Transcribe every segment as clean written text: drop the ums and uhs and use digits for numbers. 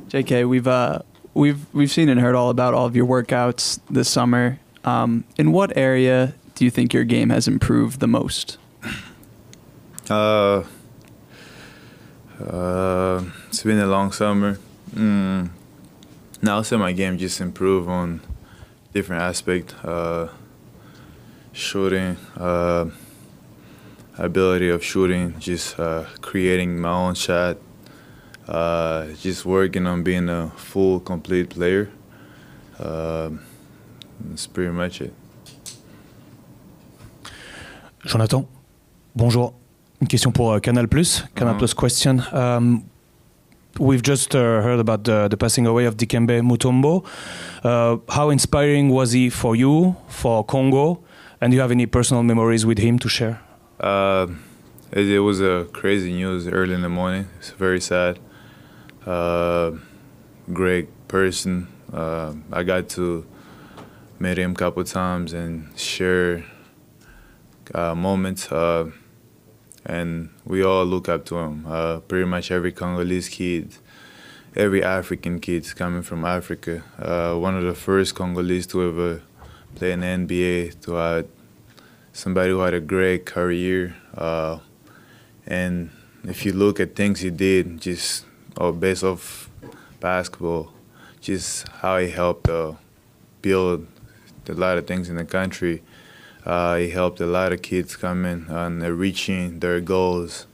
JK, we've seen and heard all about all of your workouts this summer. In what area do you think your game has improved the most? It's been a long summer. Now, so my game just improved on different aspect. Shooting, ability of shooting, just creating my own shot, just working on being a full, complete player. That's pretty much it. Jonathan, bonjour. Une question pour Canal+. Canal+ question. We've just heard about the passing away of Dikembe Mutombo. How inspiring was he for you, for Congo? And do you have any personal memories with him to share? It was a crazy news early in the morning. It's very sad. Great person. I got to meet him a couple times and share moments. And we all look up to him. Pretty much every Congolese kid, every African kid coming from Africa. One of the first Congolese to ever play in the NBA, to have somebody who had a great career. And if you look at things he did, just based off basketball, just how he helped build a lot of things in the country. He helped a lot of kids coming and reaching their goals.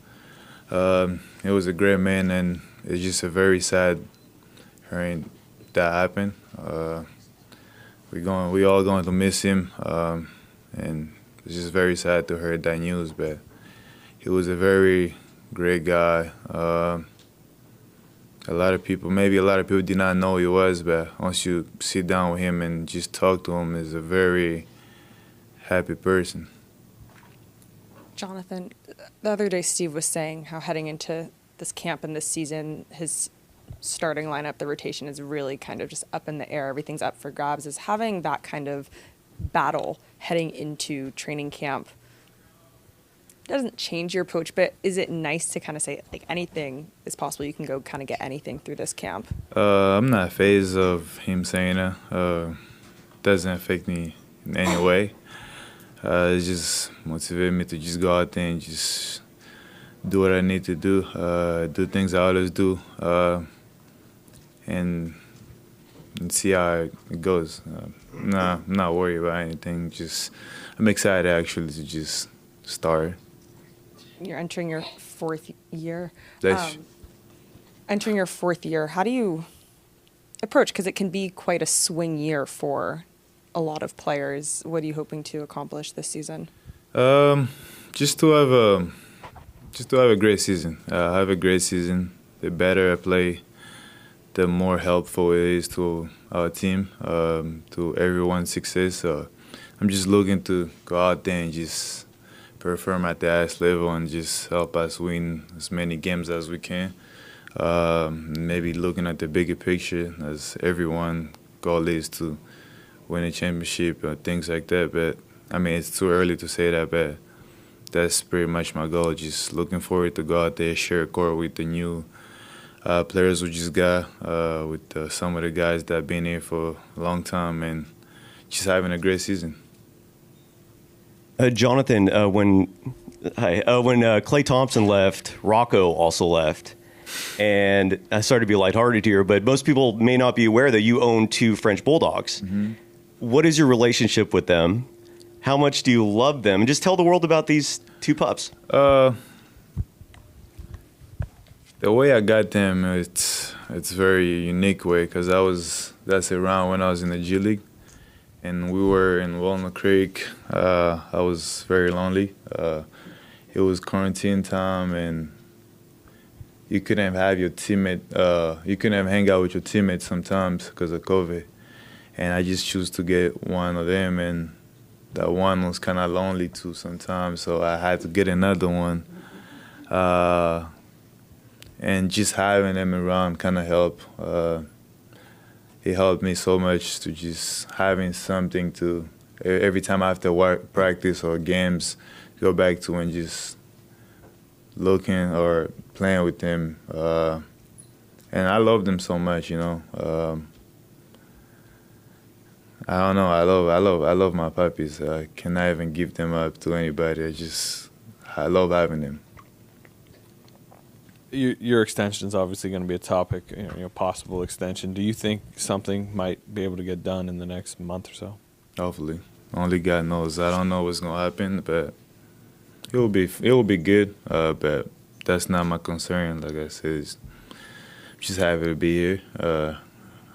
He was a great man, and it's just a very sad hearing that happen. We all going to miss him, and it's just very sad to hear that news. But he was a very great guy. Maybe a lot of people did not know he was, but once you sit down with him and just talk to him, he's a very happy person. Jonathan, the other day Steve was saying how heading into this camp and this season, his starting lineup, the rotation is really kind of just up in the air. Everything's up for grabs. Is having that kind of battle heading into training camp, doesn't change your approach, but is it nice to kind of say, like, anything is possible, you can go kind of get anything through this camp? I'm not fazed of him saying that. Doesn't affect me in any way. It just motivated me to just go out there and just do what I need to do, do things I always do, and see how it goes. I'm not worried about anything. I'm excited actually to just start. You're entering your fourth year. That's Entering your fourth year, how do you approach? Because it can be quite a swing year for a lot of players. What are you hoping to accomplish this season? Just to have a great season. Have a great season. The better I play, the more helpful it is to our team, to everyone's success. I'm just looking to go out there and just perform at the highest level and just help us win as many games as we can. Maybe looking at the bigger picture, as everyone goal is to win a championship or things like that. But I mean, it's too early to say that, but that's pretty much my goal. Just looking forward to go out there, share a court with the new players we just got, with some of the guys that have been here for a long time, and just having a great season. Jonathan, when Klay Thompson left, Rocco also left. And I started to be lighthearted here, but most people may not be aware that you own 2 French Bulldogs. Mm-hmm. What is your relationship with them? How much do you love them? And just tell the world about these 2 pups. The way I got them, it's very unique way, because that's around when I was in the G League, and we were in Walnut Creek. I was very lonely. It was quarantine time, and you couldn't have your teammate. You couldn't hang out with your teammates sometimes because of COVID, and I just chose to get one of them, and that one was kind of lonely too sometimes, so I had to get another one. And just having them around kind of helped. It helped me so much to just having something to, every time after work, practice or games, go back to and just looking or playing with them. and I love them so much. I don't know. I love my puppies. I cannot even give them up to anybody. I love having them. Your extension is obviously going to be a topic, possible extension. Do you think something might be able to get done in the next month or so? Hopefully, only God knows. I don't know what's gonna happen, but it will be good. But that's not my concern. Like I said, just happy to be here.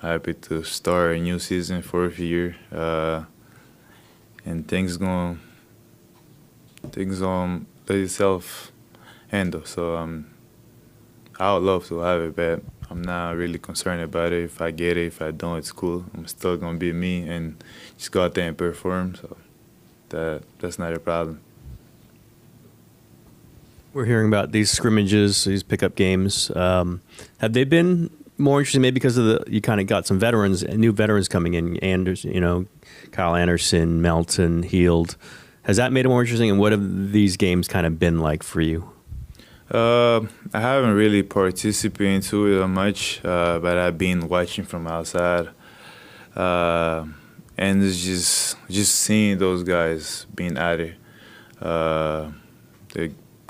Happy to start a new season, fourth year, and things let itself handle. So I would love to have it, but I'm not really concerned about it. If I get it, if I don't, it's cool. I'm still gonna be me and just go out there and perform. So that's not a problem. We're hearing about these scrimmages, these pickup games. Have they been more interesting? Maybe because of you kind of got some new veterans coming in. Anderson, Kyle Anderson, Melton, Heald. Has that made it more interesting? And what have these games kind of been like for you? I haven't really participated into it much, but I've been watching from outside, and it's just seeing those guys being at it. The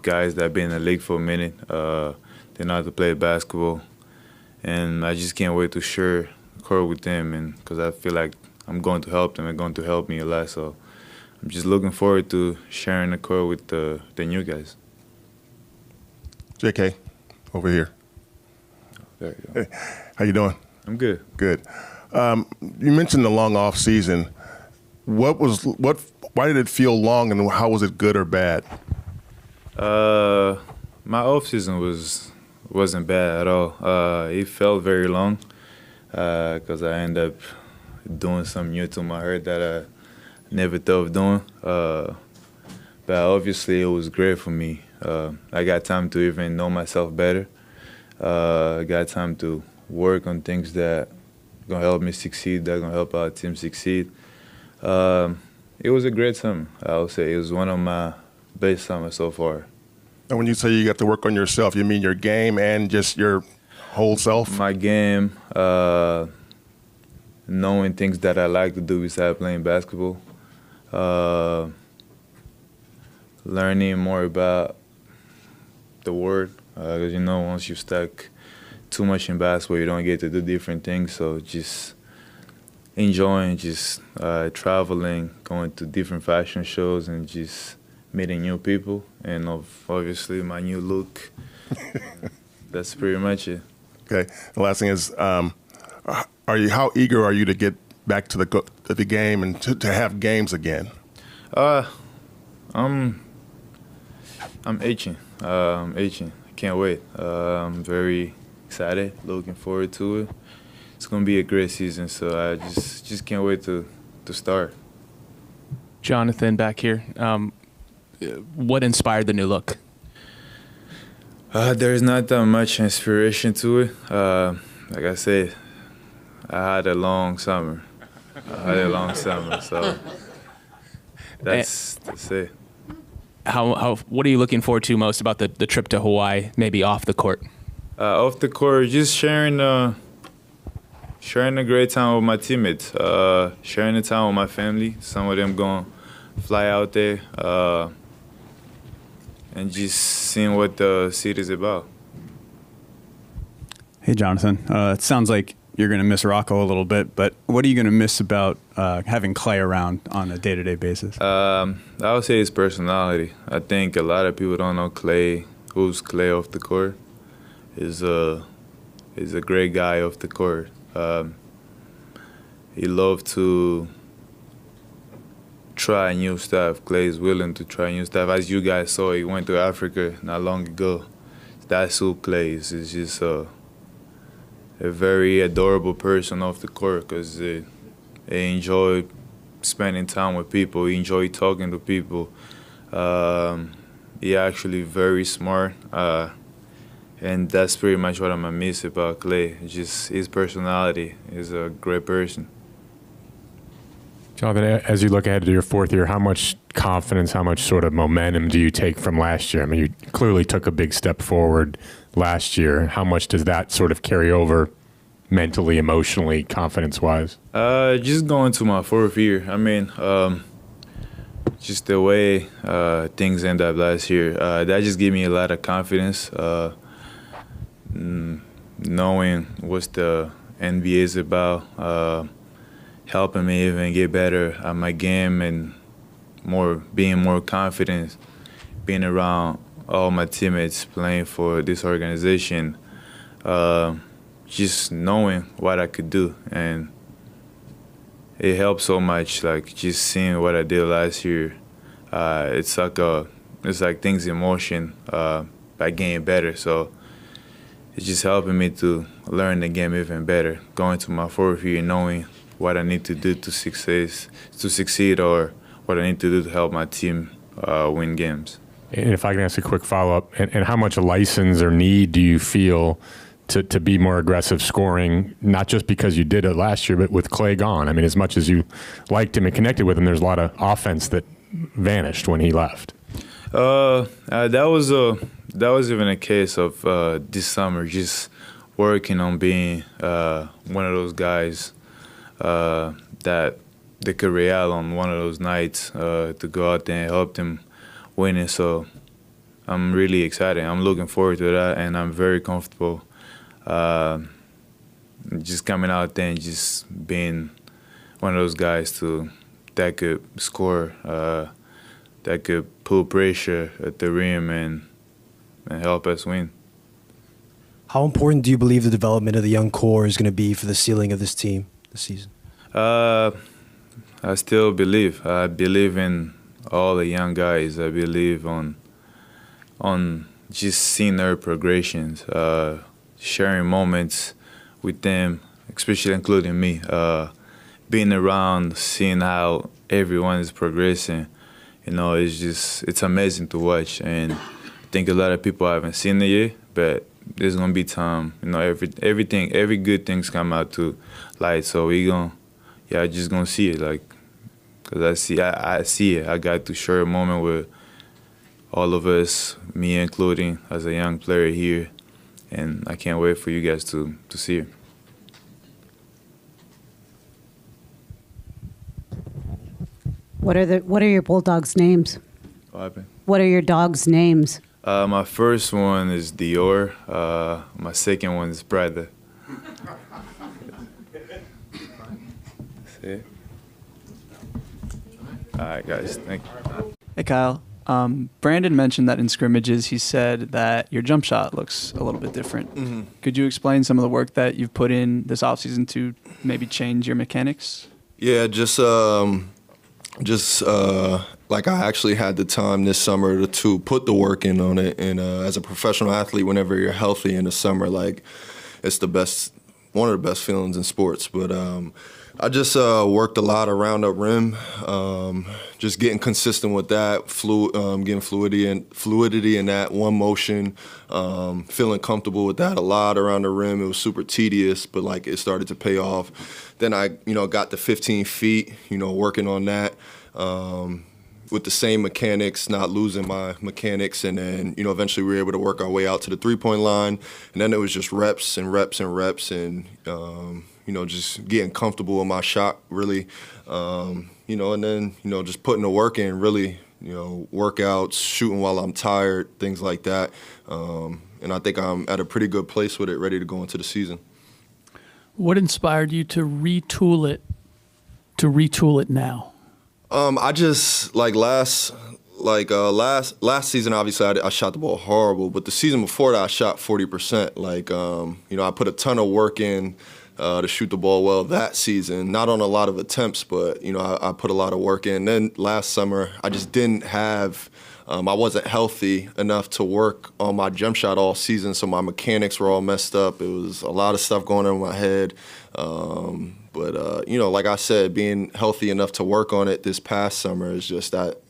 guys that have been in the league for a minute, they know how to play basketball, and I just can't wait to share the court with them, and because I feel like I'm going to help them and going to help me a lot. So I'm just looking forward to sharing the court with the new guys. JK, over here. There you go. Hey, how you doing? I'm good. Good. You mentioned the long off season. Why did it feel long, and how was it good or bad? My off season wasn't bad at all. It felt very long because I ended up doing something new to my heart that I never thought of doing. But obviously, it was great for me. I got time to even know myself better. I got time to work on things that are going to help me succeed, that are going to help our team succeed. It was a great summer, I would say. It was one of my best summers so far. And when you say you got to work on yourself, you mean your game and just your whole self? My game, knowing things that I like to do besides playing basketball, learning more about the world, because once you're stuck too much in basketball, you don't get to do different things. So just enjoying, just traveling, going to different fashion shows, and just meeting new people, and obviously my new look. That's pretty much it. Okay. The last thing is, how eager are you to get back to the game and to have games again? I'm itching. I can't wait. I'm very excited, looking forward to it. It's gonna be a great season, so I just can't wait to start. Jonathan, back here. What inspired the new look? There's not that much inspiration to it. Like I said, I had a long summer. So that's it. What are you looking forward to most about the trip to Hawaii, maybe off the court? Off the court, just sharing a great time with my teammates, sharing the time with my family. Some of them going to fly out there, and just seeing what the city is about. Hey, Jonathan. It sounds like you're going to miss Rocco a little bit, but what are you going to miss about having Clay around on a day-to-day basis? I would say his personality. I think a lot of people don't know Clay. Who's Clay off the court? Is a great guy off the court. He loves to try new stuff. Clay is willing to try new stuff. As you guys saw, he went to Africa not long ago. That's who Clay is. He's just a very adorable person off the court because he enjoy spending time with people. He enjoy talking to people. He actually very smart. And that's pretty much what I'm going to miss about Clay. Just his personality. He's a great person. Jonathan, as you look ahead to your fourth year, how much confidence, how much sort of momentum do you take from last year? I mean, you clearly took a big step forward last year. How much does that sort of carry over mentally, emotionally, confidence-wise? Just going to my fourth year. I mean, just the way things ended up last year, that just gave me a lot of confidence. Knowing what the NBA is about, helping me even get better at my game and being more confident, being around all my teammates playing for this organization, just knowing what I could do. And it helped so much, like just seeing what I did last year. It's like things in motion by getting better. So it's just helping me to learn the game even better, going to my fourth year knowing what I need to do to succeed, or what I need to do to help my team win games. And if I can ask a quick follow-up, and how much license or need do you feel to be more aggressive scoring, not just because you did it last year, but with Clay gone? I mean, as much as you liked him and connected with him, there's a lot of offense that vanished when he left. That was even a case of this summer, just working on being one of those guys that they could rely on one of those nights to go out there and help them win it. So I'm really excited. I'm looking forward to that, and I'm very comfortable just coming out there and just being one of those guys that could score, that could pull pressure at the rim and help us win. How important do you believe the development of the young core is going to be for the ceiling of this team this season? I still believe. I believe in all the young guys. I believe on just seeing their progressions, sharing moments with them, especially including me, being around, seeing how everyone is progressing. You know, it's amazing to watch, and I think a lot of people haven't seen it yet, but there's gonna be time. You know, every good thing's come out to light, so just gonna see it, like, cause I see it. I got to share a moment with all of us, me including, as a young player here, and I can't wait for you guys to see it. What are your Bulldogs' names? What happened? What are your dogs' names? My first one is Dior. My second one is Prada. See it? All right, guys. Thank you. Hey, Kyle. Brandon mentioned that in scrimmages he said that your jump shot looks a little bit different. Mm-hmm. Could you explain some of the work that you've put in this offseason to maybe change your mechanics? Yeah, just like I actually had the time this summer to put the work in on it. And as a professional athlete, whenever you're healthy in the summer, like, it's one of the best feelings in sports. But I just worked a lot around the rim, just getting consistent with that, getting fluidity in that one motion, feeling comfortable with that a lot around the rim. It was super tedious, but like it started to pay off. Then I, got to 15 feet, working on that. With the same mechanics, not losing my mechanics, and then, eventually we were able to work our way out to the three-point line, and then it was just reps and reps and reps, and just getting comfortable with my shot, really, and then, just putting the work in, really, workouts, shooting while I'm tired, things like that, and I think I'm at a pretty good place with it, ready to go into the season. What inspired you to retool it now? I just last season, obviously I shot the ball horrible, but the season before that I shot 40%. I put a ton of work in to shoot the ball well that season. Not on a lot of attempts, but I put a lot of work in. Then last summer I just didn't have. I wasn't healthy enough to work on my jump shot all season, so my mechanics were all messed up. It was a lot of stuff going on in my head. But like I said, being healthy enough to work on it this past summer is just that,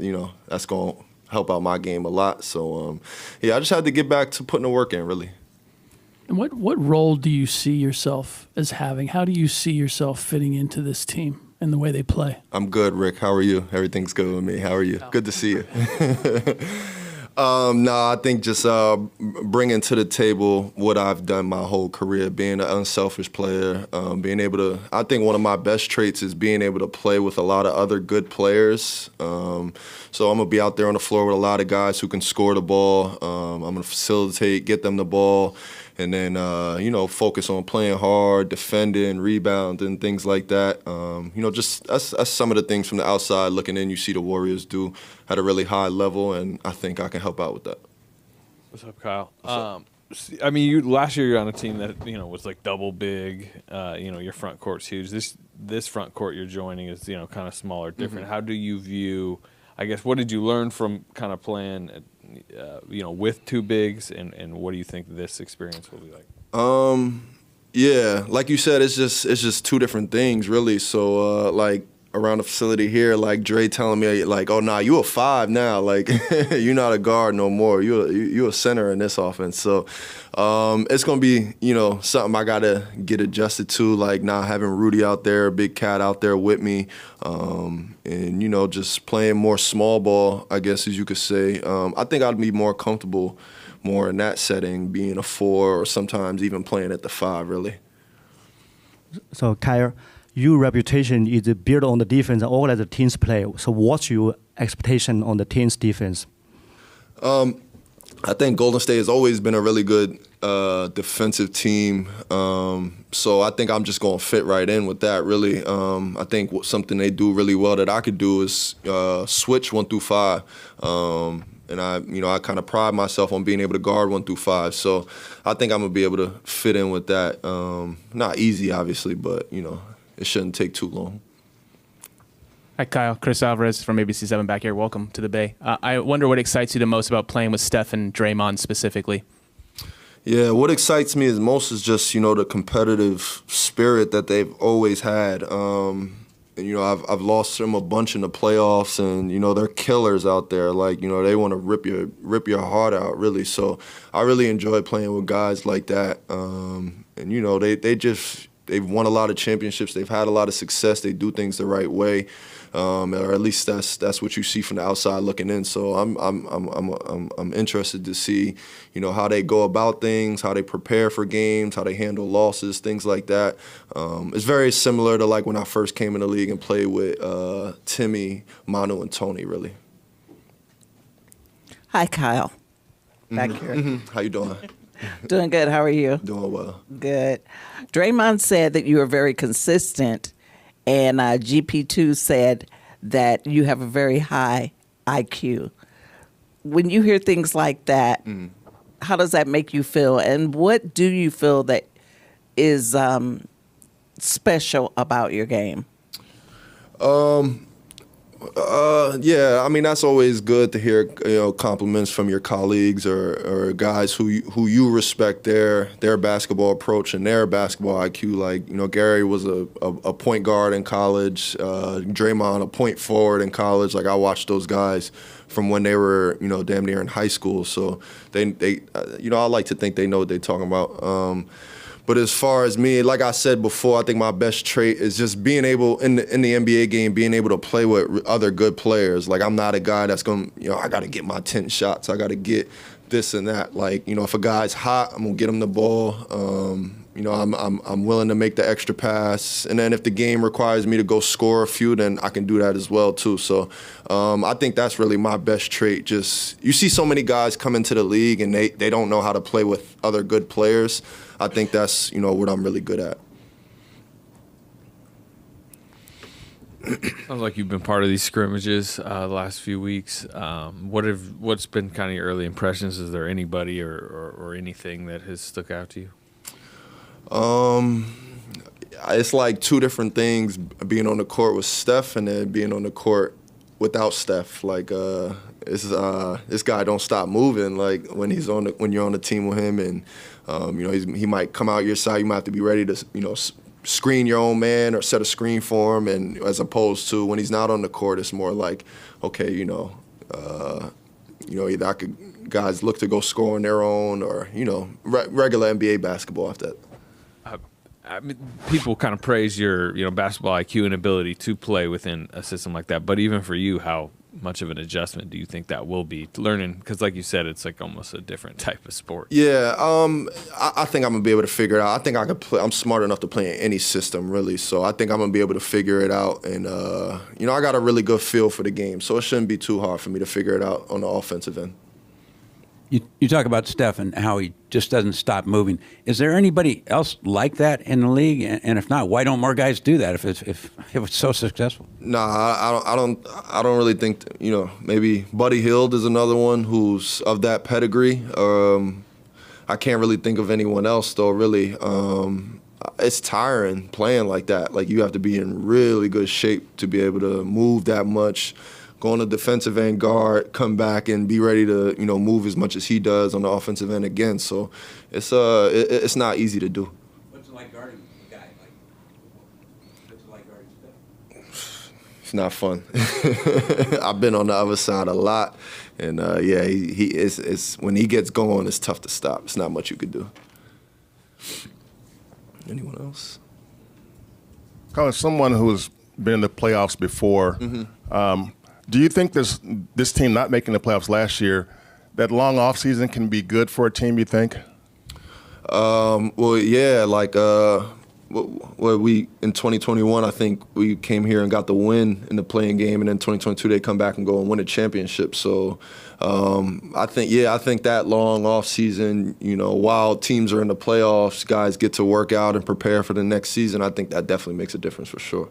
that's going to help out my game a lot. So, I just had to get back to putting the work in, really. And what role do you see yourself as having? How do you see yourself fitting into this team? and the way they play? I'm good, Rick. How are you? Everything's good with me. How are you? Good to see you. No, I think just bringing to the table what I've done my whole career, being an unselfish player, being able to, I think one of my best traits is being able to play with a lot of other good players. So I'm going to be out there on the floor with a lot of guys who can score the ball. I'm going to facilitate, get them the ball, and then, focus on playing hard, defending, rebounding, things like that. Just that's some of the things from the outside looking in, you see the Warriors do at a really high level, and I think I can help out with that. What's up, Kyle? Last year you're on a team that was like double big. Your front court's huge. This front court you're joining is kind of smaller, different. Mm-hmm. How do you view? I guess what did you learn from kind of playing, with two bigs, and what do you think this experience will be like? Yeah, like you said, it's just two different things really. So around the facility here, like Dre telling me like, oh nah, you a 5 now, like you're not a guard no more. You a center in this offense. So it's gonna be something I gotta get adjusted to, like not having Rudy out there, Big Cat out there with me, and just playing more small ball, I guess as you could say. I think I'd be more comfortable more in that setting, being a 4 or sometimes even playing at the 5 really. So Kyle, your reputation is built on the defense and all of the teams play. So what's your expectation on the team's defense? I think Golden State has always been a really good defensive team. So I think I'm just going to fit right in with that, really. I think something they do really well that I could do is switch 1 through 5. And I kind of pride myself on being able to guard 1 through 5. So I think I'm going to be able to fit in with that. Not easy, obviously, but, it shouldn't take too long. Hi, Kyle. Chris Alvarez from ABC7 back here. Welcome to the Bay. I wonder what excites you the most about playing with Steph and Draymond specifically. Yeah, what excites me most is just, the competitive spirit that they've always had. I've lost them a bunch in the playoffs, and they're killers out there. Like they want to rip your heart out, really. So I really enjoy playing with guys like that. They've won a lot of championships. They've had a lot of success. They do things the right way, or at least that's what you see from the outside looking in. So I'm interested to see how they go about things, how they prepare for games, how they handle losses, things like that. It's very similar to like when I first came in the league and played with Timmy, Manu, and Tony. Really. Hi, Kyle. Back here. Mm-hmm. How you doing? Doing good. How are you? Doing well. Good. Draymond said that you are very consistent, and GP2 said that you have a very high IQ. When you hear things like that, how does that make you feel? And what do you feel that is special about your game? Yeah, that's always good to hear compliments from your colleagues or guys who you respect their basketball approach and their basketball IQ. Like Gary was a point guard in college, Draymond a point forward in college. Like I watched those guys from when they were damn near in high school. So they I like to think they know what they're talking about. But as far as me, like I said before, I think my best trait is just being able, in the NBA game, being able to play with other good players. Like, I'm not a guy that's going to, I got to get my 10 shots. I got to get this and that. Like, if a guy's hot, I'm going to get him the ball. I'm willing to make the extra pass. And then if the game requires me to go score a few, then I can do that as well, too. So I think that's really my best trait. Just, you see so many guys come into the league and they don't know how to play with other good players. I think that's, what I'm really good at. Sounds like you've been part of these scrimmages the last few weeks. What's been kind of your early impressions? Is there anybody or anything that has stuck out to you? It's like two different things, being on the court with Steph and then being on the court without Steph. Like this guy don't stop moving. Like when you're on the team with him, and he might come out your side. You might have to be ready to screen your own man or set a screen for him. And as opposed to when he's not on the court, it's more like, okay, either guys look to go score on their own or regular NBA basketball after that. I mean, people kind of praise your, basketball IQ and ability to play within a system like that. But even for you, how much of an adjustment do you think that will be to learning? Because, like you said, it's like almost a different type of sport. Yeah, I think I'm gonna be able to figure it out. I think I could play. I'm smart enough to play in any system, really. So I think I'm gonna be able to figure it out. And I got a really good feel for the game, so it shouldn't be too hard for me to figure it out on the offensive end. You talk about Steph and how he just doesn't stop moving. Is there anybody else like that in the league? And if not, why don't more guys do that if it's so successful? Nah, I don't really think. Maybe Buddy Hield is another one who's of that pedigree. I can't really think of anyone else though. Really, it's tiring playing like that. Like you have to be in really good shape to be able to move that much. Go on the defensive end guard, come back and be ready to move as much as he does on the offensive end again. So it's not easy to do. What's it like guarding a guy? What's it like guarding Steph? It's not fun. I've been on the other side a lot, and he is when he gets going, it's tough to stop. It's not much you could do. Anyone else? Colin, someone who's been in the playoffs before. Do you think this team not making the playoffs last year, that long offseason can be good for a team, you think? Well, yeah, like we in 2021, I think we came here and got the win in the playing game, and then 2022 they come back and go and win a championship. So I think that long offseason, while teams are in the playoffs, guys get to work out and prepare for the next season. I think that definitely makes a difference for sure.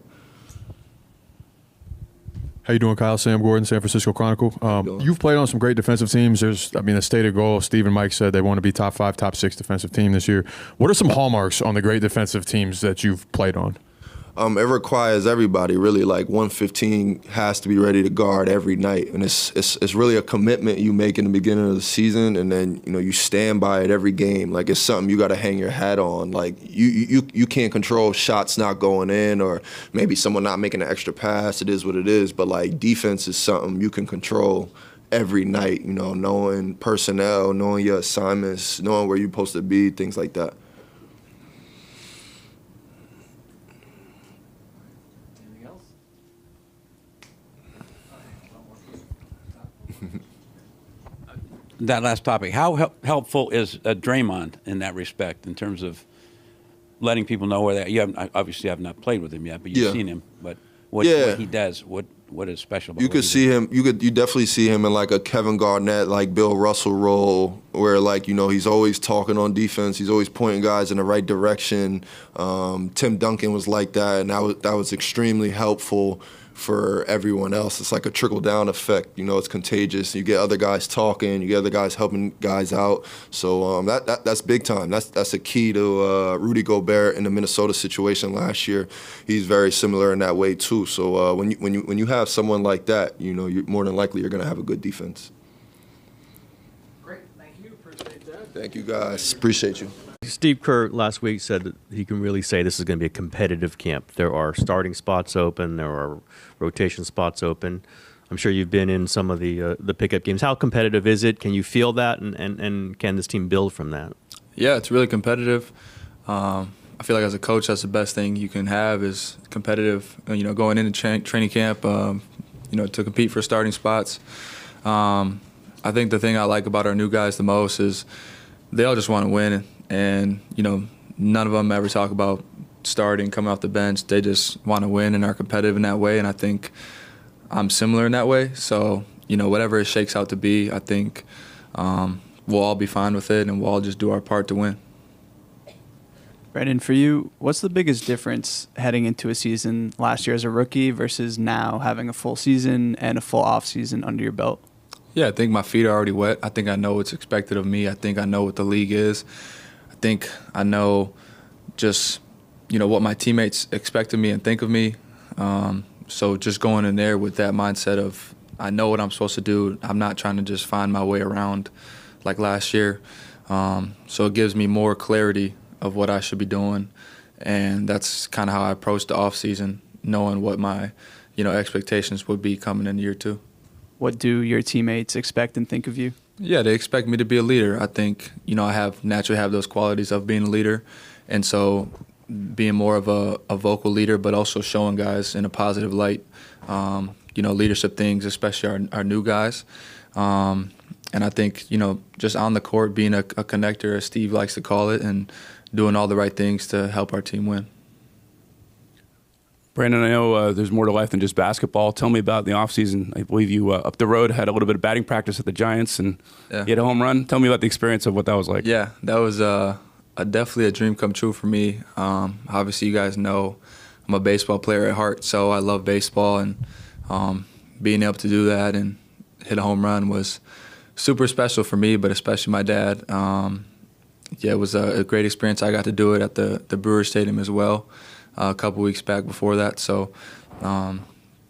How you doing, Kyle? Sam Gordon, San Francisco Chronicle. You've played on some great defensive teams. The stated goal, Steve and Mike said they want to be top 5, top 6 defensive team this year. What are some hallmarks on the great defensive teams that you've played on? It requires everybody, really. Like 115 has to be ready to guard every night, and it's really a commitment you make in the beginning of the season, and then you stand by it every game. Like it's something you got to hang your hat on. Like you can't control shots not going in, or maybe someone not making an extra pass. It is what it is. But like defense is something you can control every night. Knowing personnel, knowing your assignments, knowing where you're supposed to be, things like that. That last topic, how helpful is Draymond in that respect in terms of letting people know where they are? You have not played with him yet, but you've seen him. But what he does, what is special about You could see him. You definitely see him in like a Kevin Garnett, like Bill Russell role, where he's always talking on defense. He's always pointing guys in the right direction. Tim Duncan was like that, and that was extremely helpful for everyone else. It's like a trickle-down effect. It's contagious. You get other guys talking. You get other guys helping guys out. So that's big time. That's a key to Rudy Gobert in the Minnesota situation last year. He's very similar in that way too. So when you have someone like that, you're more than likely you're going to have a good defense. Great, thank you. Appreciate that. Thank you guys. Appreciate you. Steve Kerr last week said that he can really say this is going to be a competitive camp. There are starting spots open. There are rotation spots open. I'm sure you've been in some of the pickup games. How competitive is it? Can you feel that? And can this team build from that? Yeah, it's really competitive. I feel like as a coach, that's the best thing you can have is competitive, going into training camp, to compete for starting spots. I think the thing I like about our new guys the most is they all just want to win. And, none of them ever talk about starting, coming off the bench. They just want to win and are competitive in that way. And I think I'm similar in that way. So, whatever it shakes out to be, I think we'll all be fine with it and we'll all just do our part to win. Brandon, for you, what's the biggest difference heading into a season last year as a rookie versus now having a full season and a full off season under your belt? Yeah, I think my feet are already wet. I think I know what's expected of me. I think I know what the league is. I think I know just, what my teammates expect of me and think of me. So just going in there with that mindset of I know what I'm supposed to do. I'm not trying to just find my way around like last year. So it gives me more clarity of what I should be doing. And that's kind of how I approached the offseason, knowing what my, expectations would be coming in year 2. What do your teammates expect and think of you? Yeah, they expect me to be a leader. I think, I naturally have those qualities of being a leader. And so being more of a vocal leader, but also showing guys in a positive light, leadership things, especially our new guys. And I think, just on the court, being a connector, as Steve likes to call it, and doing all the right things to help our team win. Brandon, I know there's more to life than just basketball. Tell me about the offseason. I believe you, up the road, had a little bit of batting practice at the Giants, and you had a home run. Tell me about the experience of what that was like. Yeah, that was definitely a dream come true for me. Obviously, you guys know I'm a baseball player at heart, so I love baseball, and being able to do that and hit a home run was super special for me, but especially my dad. It was a great experience. I got to do it at the Brewers Stadium as well a couple weeks back before that. So,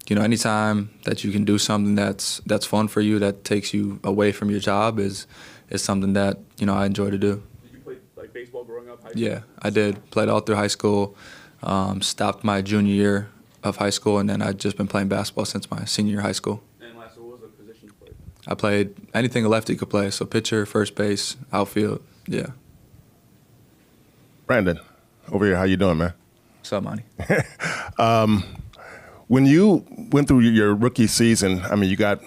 anytime that you can do something that's fun for you, that takes you away from your job, is something that I enjoy to do. Did you play like baseball growing up? High school? Yeah, I did. Played all through high school. Stopped my junior year of high school, and then I've just been playing basketball since my senior year of high school. And last, what was the position you played? I played anything a lefty could play, so pitcher, first base, outfield, yeah. Brandon, over here, how you doing, man? What's up, Monty? When you went through your rookie season, I mean, you got,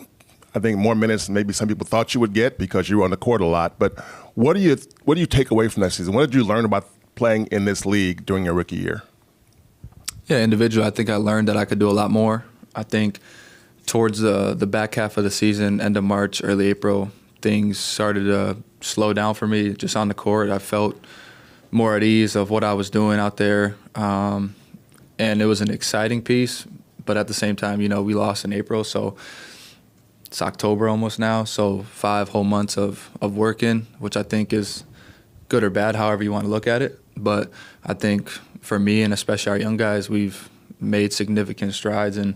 I think, more minutes than maybe some people thought you would get because you were on the court a lot. But what do you take away from that season? What did you learn about playing in this league during your rookie year? Yeah, individual, I think I learned that I could do a lot more. I think towards the back half of the season, end of March, early April, things started to slow down for me just on the court. I felt more at ease of what I was doing out there. And it was an exciting piece, but at the same time, we lost in April, so it's October almost now, so 5 whole months of working, which I think is good or bad, however you want to look at it. But I think for me, and especially our young guys, we've made significant strides in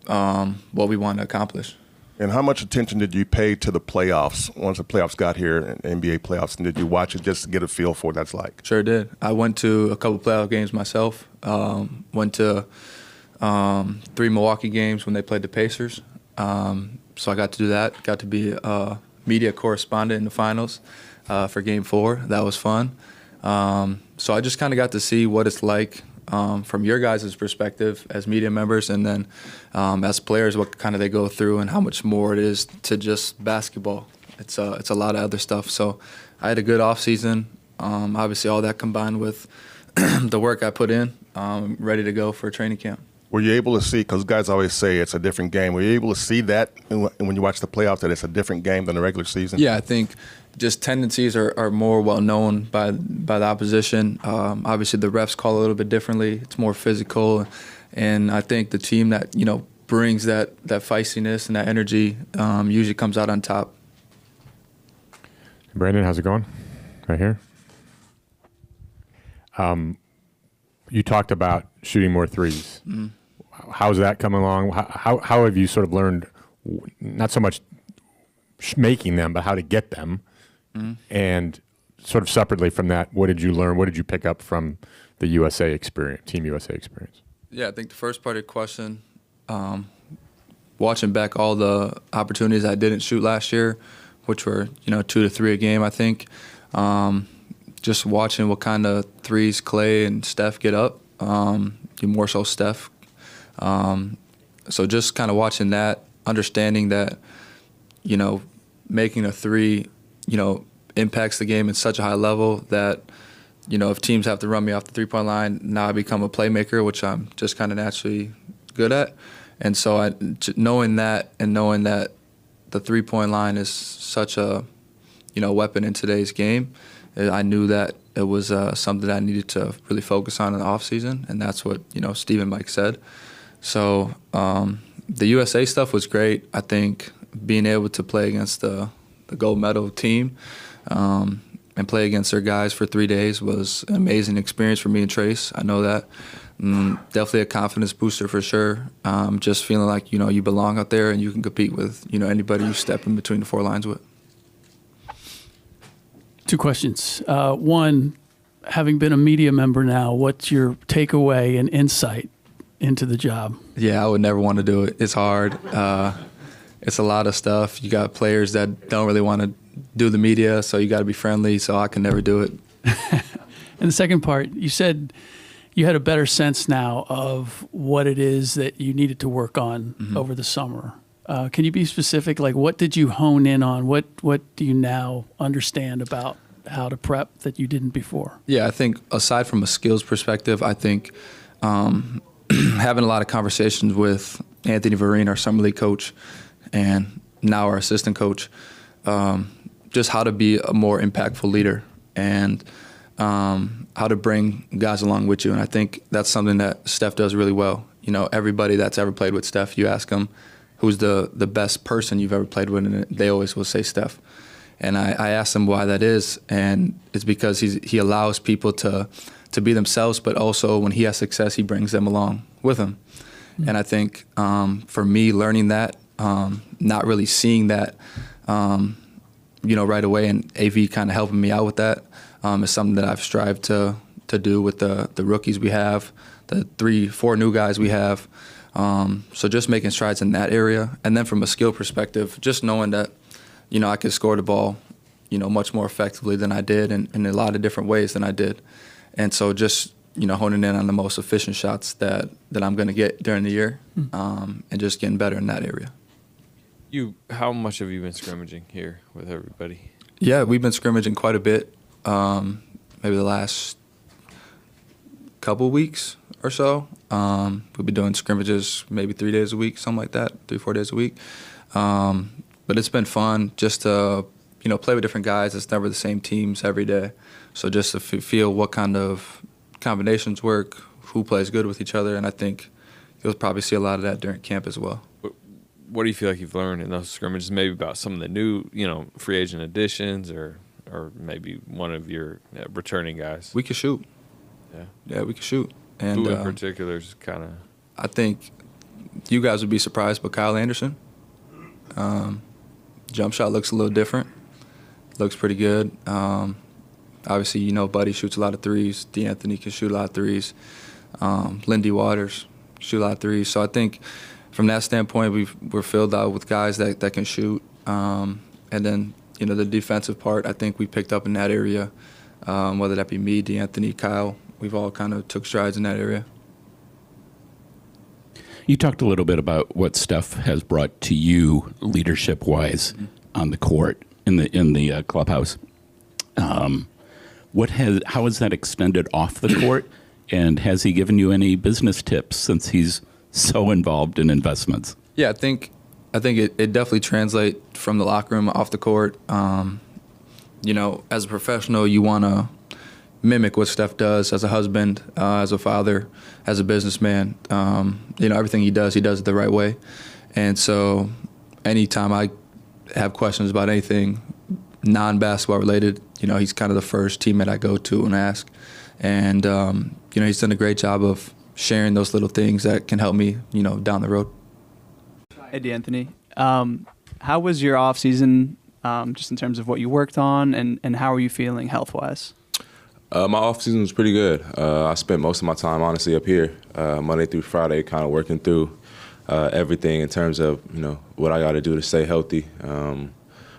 what we want to accomplish. And how much attention did you pay to the playoffs once the playoffs got here, NBA playoffs, and did you watch it just to get a feel for what that's like? Sure did. I went to a couple playoff games myself. Went to 3 Milwaukee games when they played the Pacers. So I got to do that. Got to be a media correspondent in the finals for Game 4. That was fun. So I just kind of got to see what it's like from your guys' perspective as media members, and then as players, what kind of they go through and how much more it is to just basketball. It's a lot of other stuff. So I had a good off season. Obviously, all that combined with the work I put in, ready to go for training camp. Were you able to see, because guys always say it's a different game, were you able to see that when you watch the playoffs, that it's a different game than the regular season? Yeah, I think just tendencies are more well known by the opposition. Obviously, the refs call a little bit differently. It's more physical, and I think the team that brings that feistiness and that energy usually comes out on top. Brandon, how's it going? Right here. You talked about shooting more threes. Mm. How's that coming along? How have you sort of learned, not so much making them, but how to get them? Mm. And sort of separately from that, what did you learn? What did you pick up from the USA experience, Team USA experience? Yeah, I think the first part of your question, watching back all the opportunities I didn't shoot last year, which were 2 to 3 a game, I think. Just watching what kind of threes Clay and Steph get up, more so Steph. So just kind of watching that, understanding that, making a three, impacts the game at such a high level that, if teams have to run me off the three-point line, now I become a playmaker, which I'm just kind of naturally good at. And so knowing that and knowing that the three-point line is such a, weapon in today's game, I knew that it was something that I needed to really focus on in the offseason, and that's what, Steve and Mike said. So the USA stuff was great. I think being able to play against the gold medal team and play against their guys for 3 days was an amazing experience for me and Trace. I know that. Definitely a confidence booster for sure. Just feeling like, you belong out there and you can compete with, anybody you step in between the 4 lines with. 2 questions. One, having been a media member now, what's your takeaway and insight into the job? Yeah, I would never want to do it. It's hard. It's a lot of stuff. You got players that don't really want to do the media, so you got to be friendly, so I can never do it. And the second part, you said you had a better sense now of what it is that you needed to work on over the summer. Can you be specific? Like, what did you hone in on? What do you now understand about how to prep that you didn't before? Yeah, I think aside from a skills perspective, I think having a lot of conversations with Anthony Vereen, our summer league coach, and now our assistant coach, just how to be a more impactful leader and how to bring guys along with you. And I think that's something that Steph does really well. You know, everybody that's ever played with Steph, you ask them who's the best person you've ever played with, and they always will say Steph. And I asked them why that is, and it's because he allows people to be themselves, but also when he has success, he brings them along with him. Mm-hmm. And I think for me, learning that, not really seeing that, right away, and AV kind of helping me out with that, is something that I've strived to do with the rookies we have, the 3-4 new guys we have. So just making strides in that area. And then from a skill perspective, just knowing that, I could score the ball, much more effectively than I did and in a lot of different ways than I did. And so just, honing in on the most efficient shots that I'm going to get during the year, and just getting better in that area. How much have you been scrimmaging here with everybody? Yeah, we've been scrimmaging quite a bit, maybe the last couple weeks or so. We'll be doing scrimmages maybe 3 days a week, something like that, 3-4 days a week. But it's been fun just to, play with different guys. It's never the same teams every day. So just to feel what kind of combinations work, who plays good with each other, and I think you'll probably see a lot of that during camp as well. What do you feel like you've learned in those scrimmages, maybe about some of the new, free agent additions or maybe one of your returning guys? We can shoot. Yeah, we can shoot. And who in particular is kind of... I think you guys would be surprised, but Kyle Anderson. Jump shot looks a little different. Looks pretty good. Obviously, Buddy shoots a lot of threes. D'Anthony can shoot a lot of threes. Lindy Waters shoot a lot of threes. So I think from that standpoint, we're filled out with guys that can shoot. And then, the defensive part, I think we picked up in that area, whether that be me, D'Anthony, Kyle. We've all kind of took strides in that area. You talked a little bit about what Steph has brought to you leadership-wise on the court, in the clubhouse. How has that extended off the court, and has he given you any business tips since he's so involved in investments? Yeah, I think it definitely translates from the locker room off the court. As a professional, you want to mimic what Steph does as a husband, as a father, as a businessman. Everything he does it the right way. And so anytime I have questions about anything non-basketball related, he's kind of the first teammate I go to and ask. And, he's done a great job of sharing those little things that can help me, down the road. Hey, D'Anthony. How was your off season, just in terms of what you worked on, and how are you feeling health-wise? My off season was pretty good. I spent most of my time, honestly, up here, Monday through Friday, kind of working through everything in terms of, what I got to do to stay healthy,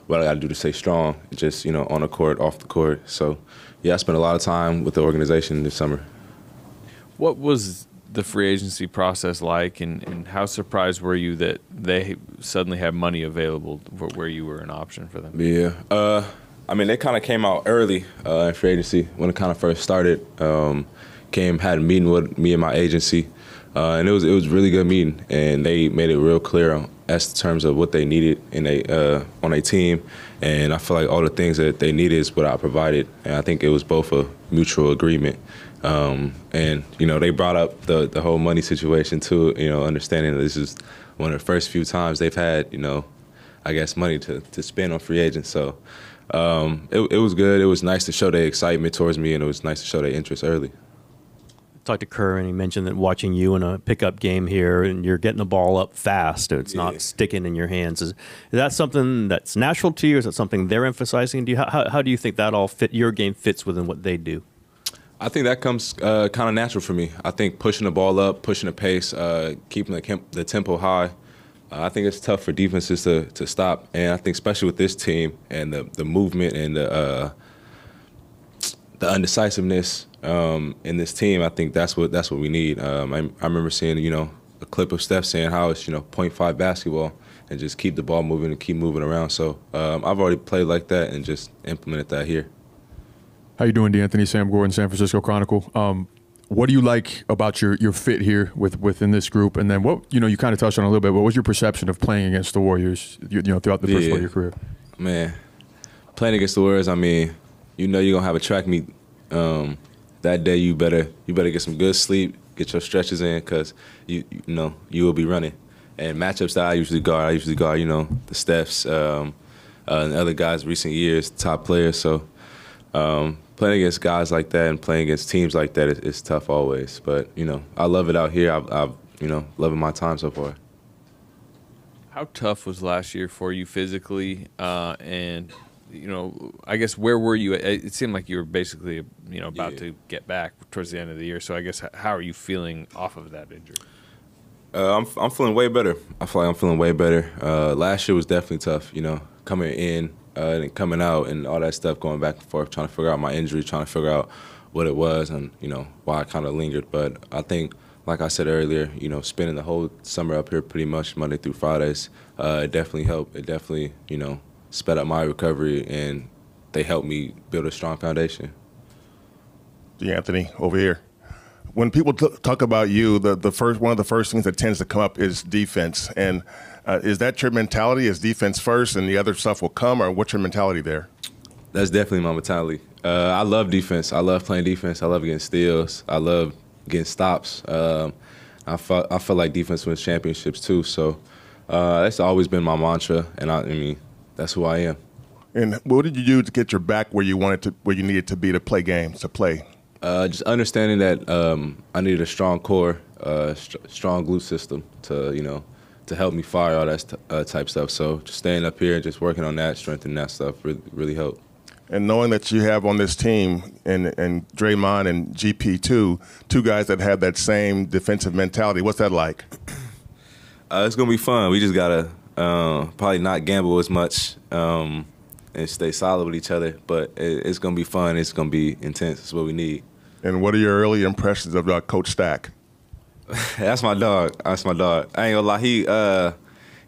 what I got to do to stay strong, just, on the court, off the court. So, yeah, I spent a lot of time with the organization this summer. What was the free agency process like, and how surprised were you that they suddenly had money available where you were an option for them? Yeah. They kind of came out early in free agency when it kind of first started. Had a meeting with me and my agency, and it was a really good meeting. And they made it real clear as in terms of what they needed on a team. And I feel like all the things that they needed is what I provided. And I think it was both a mutual agreement. They brought up the whole money situation too. Understanding that this is one of the first few times they've had money to spend on free agents. So. It was good. It was nice to show their excitement towards me, and it was nice to show their interest early. I talked to Kerr, and he mentioned that watching you in a pickup game here, and you're getting the ball up fast. It's not sticking in your hands. Is that something that's natural to you? Is that something they're emphasizing? How do you think that all your game fits within what they do? I think that comes kind of natural for me. I think pushing the ball up, pushing the pace, keeping the tempo high. I think it's tough for defenses to stop, and I think especially with this team and the movement and the undecisiveness in this team. I think that's what we need. I remember seeing a clip of Steph saying how it's 0.5 basketball and just keep the ball moving and keep moving around. So I've already played like that and just implemented that here. How you doing, D'Anthony? Sam Gordon, San Francisco Chronicle. What do you like about your fit here within this group? And then what you kind of touched on a little bit. What was your perception of playing against the Warriors? Throughout the first part of your career. Man, playing against the Warriors. I mean, you're gonna have a track meet that day. You better get some good sleep, get your stretches in, because you will be running. And matchups that I usually guard the Stephs and other guys recent years, top players. So. Playing against guys like that and playing against teams like that is tough always. But, I love it out here. I've loving my time so far. How tough was last year for you physically? And, I guess where were you? It seemed like you were basically, about to get back towards the end of the year. So I guess how are you feeling off of that injury? I'm feeling way better. I feel like I'm feeling way better. Last year was definitely tough, coming in. And coming out and all that stuff, going back and forth, trying to figure out my injury, trying to figure out what it was and, why I kind of lingered. But I think, like I said earlier, spending the whole summer up here pretty much Monday through Fridays, it definitely helped. It definitely, sped up my recovery, and they helped me build a strong foundation. D'Anthony, over here. When people talk about you, one of the first things that tends to come up is defense. And is that your mentality? Is defense first and the other stuff will come, or what's your mentality there? That's definitely my mentality. I love defense. I love playing defense. I love getting steals. I love getting stops. I feel like defense wins championships too. So that's always been my mantra, and I mean that's who I am. And what did you do to get your back where you needed to be to play games, to play? Just understanding that I needed a strong core, strong glute system to help me fire all that type stuff. So just staying up here and just working on that, strengthening that stuff really helped. And knowing that you have on this team and Draymond and GP2, two guys that have that same defensive mentality, what's that like? It's going to be fun. We just got to probably not gamble as much and stay solid with each other. But it's going to be fun. It's going to be intense. It's what we need. And what are your early impressions of Coach Stack? That's my dog. I ain't gonna lie.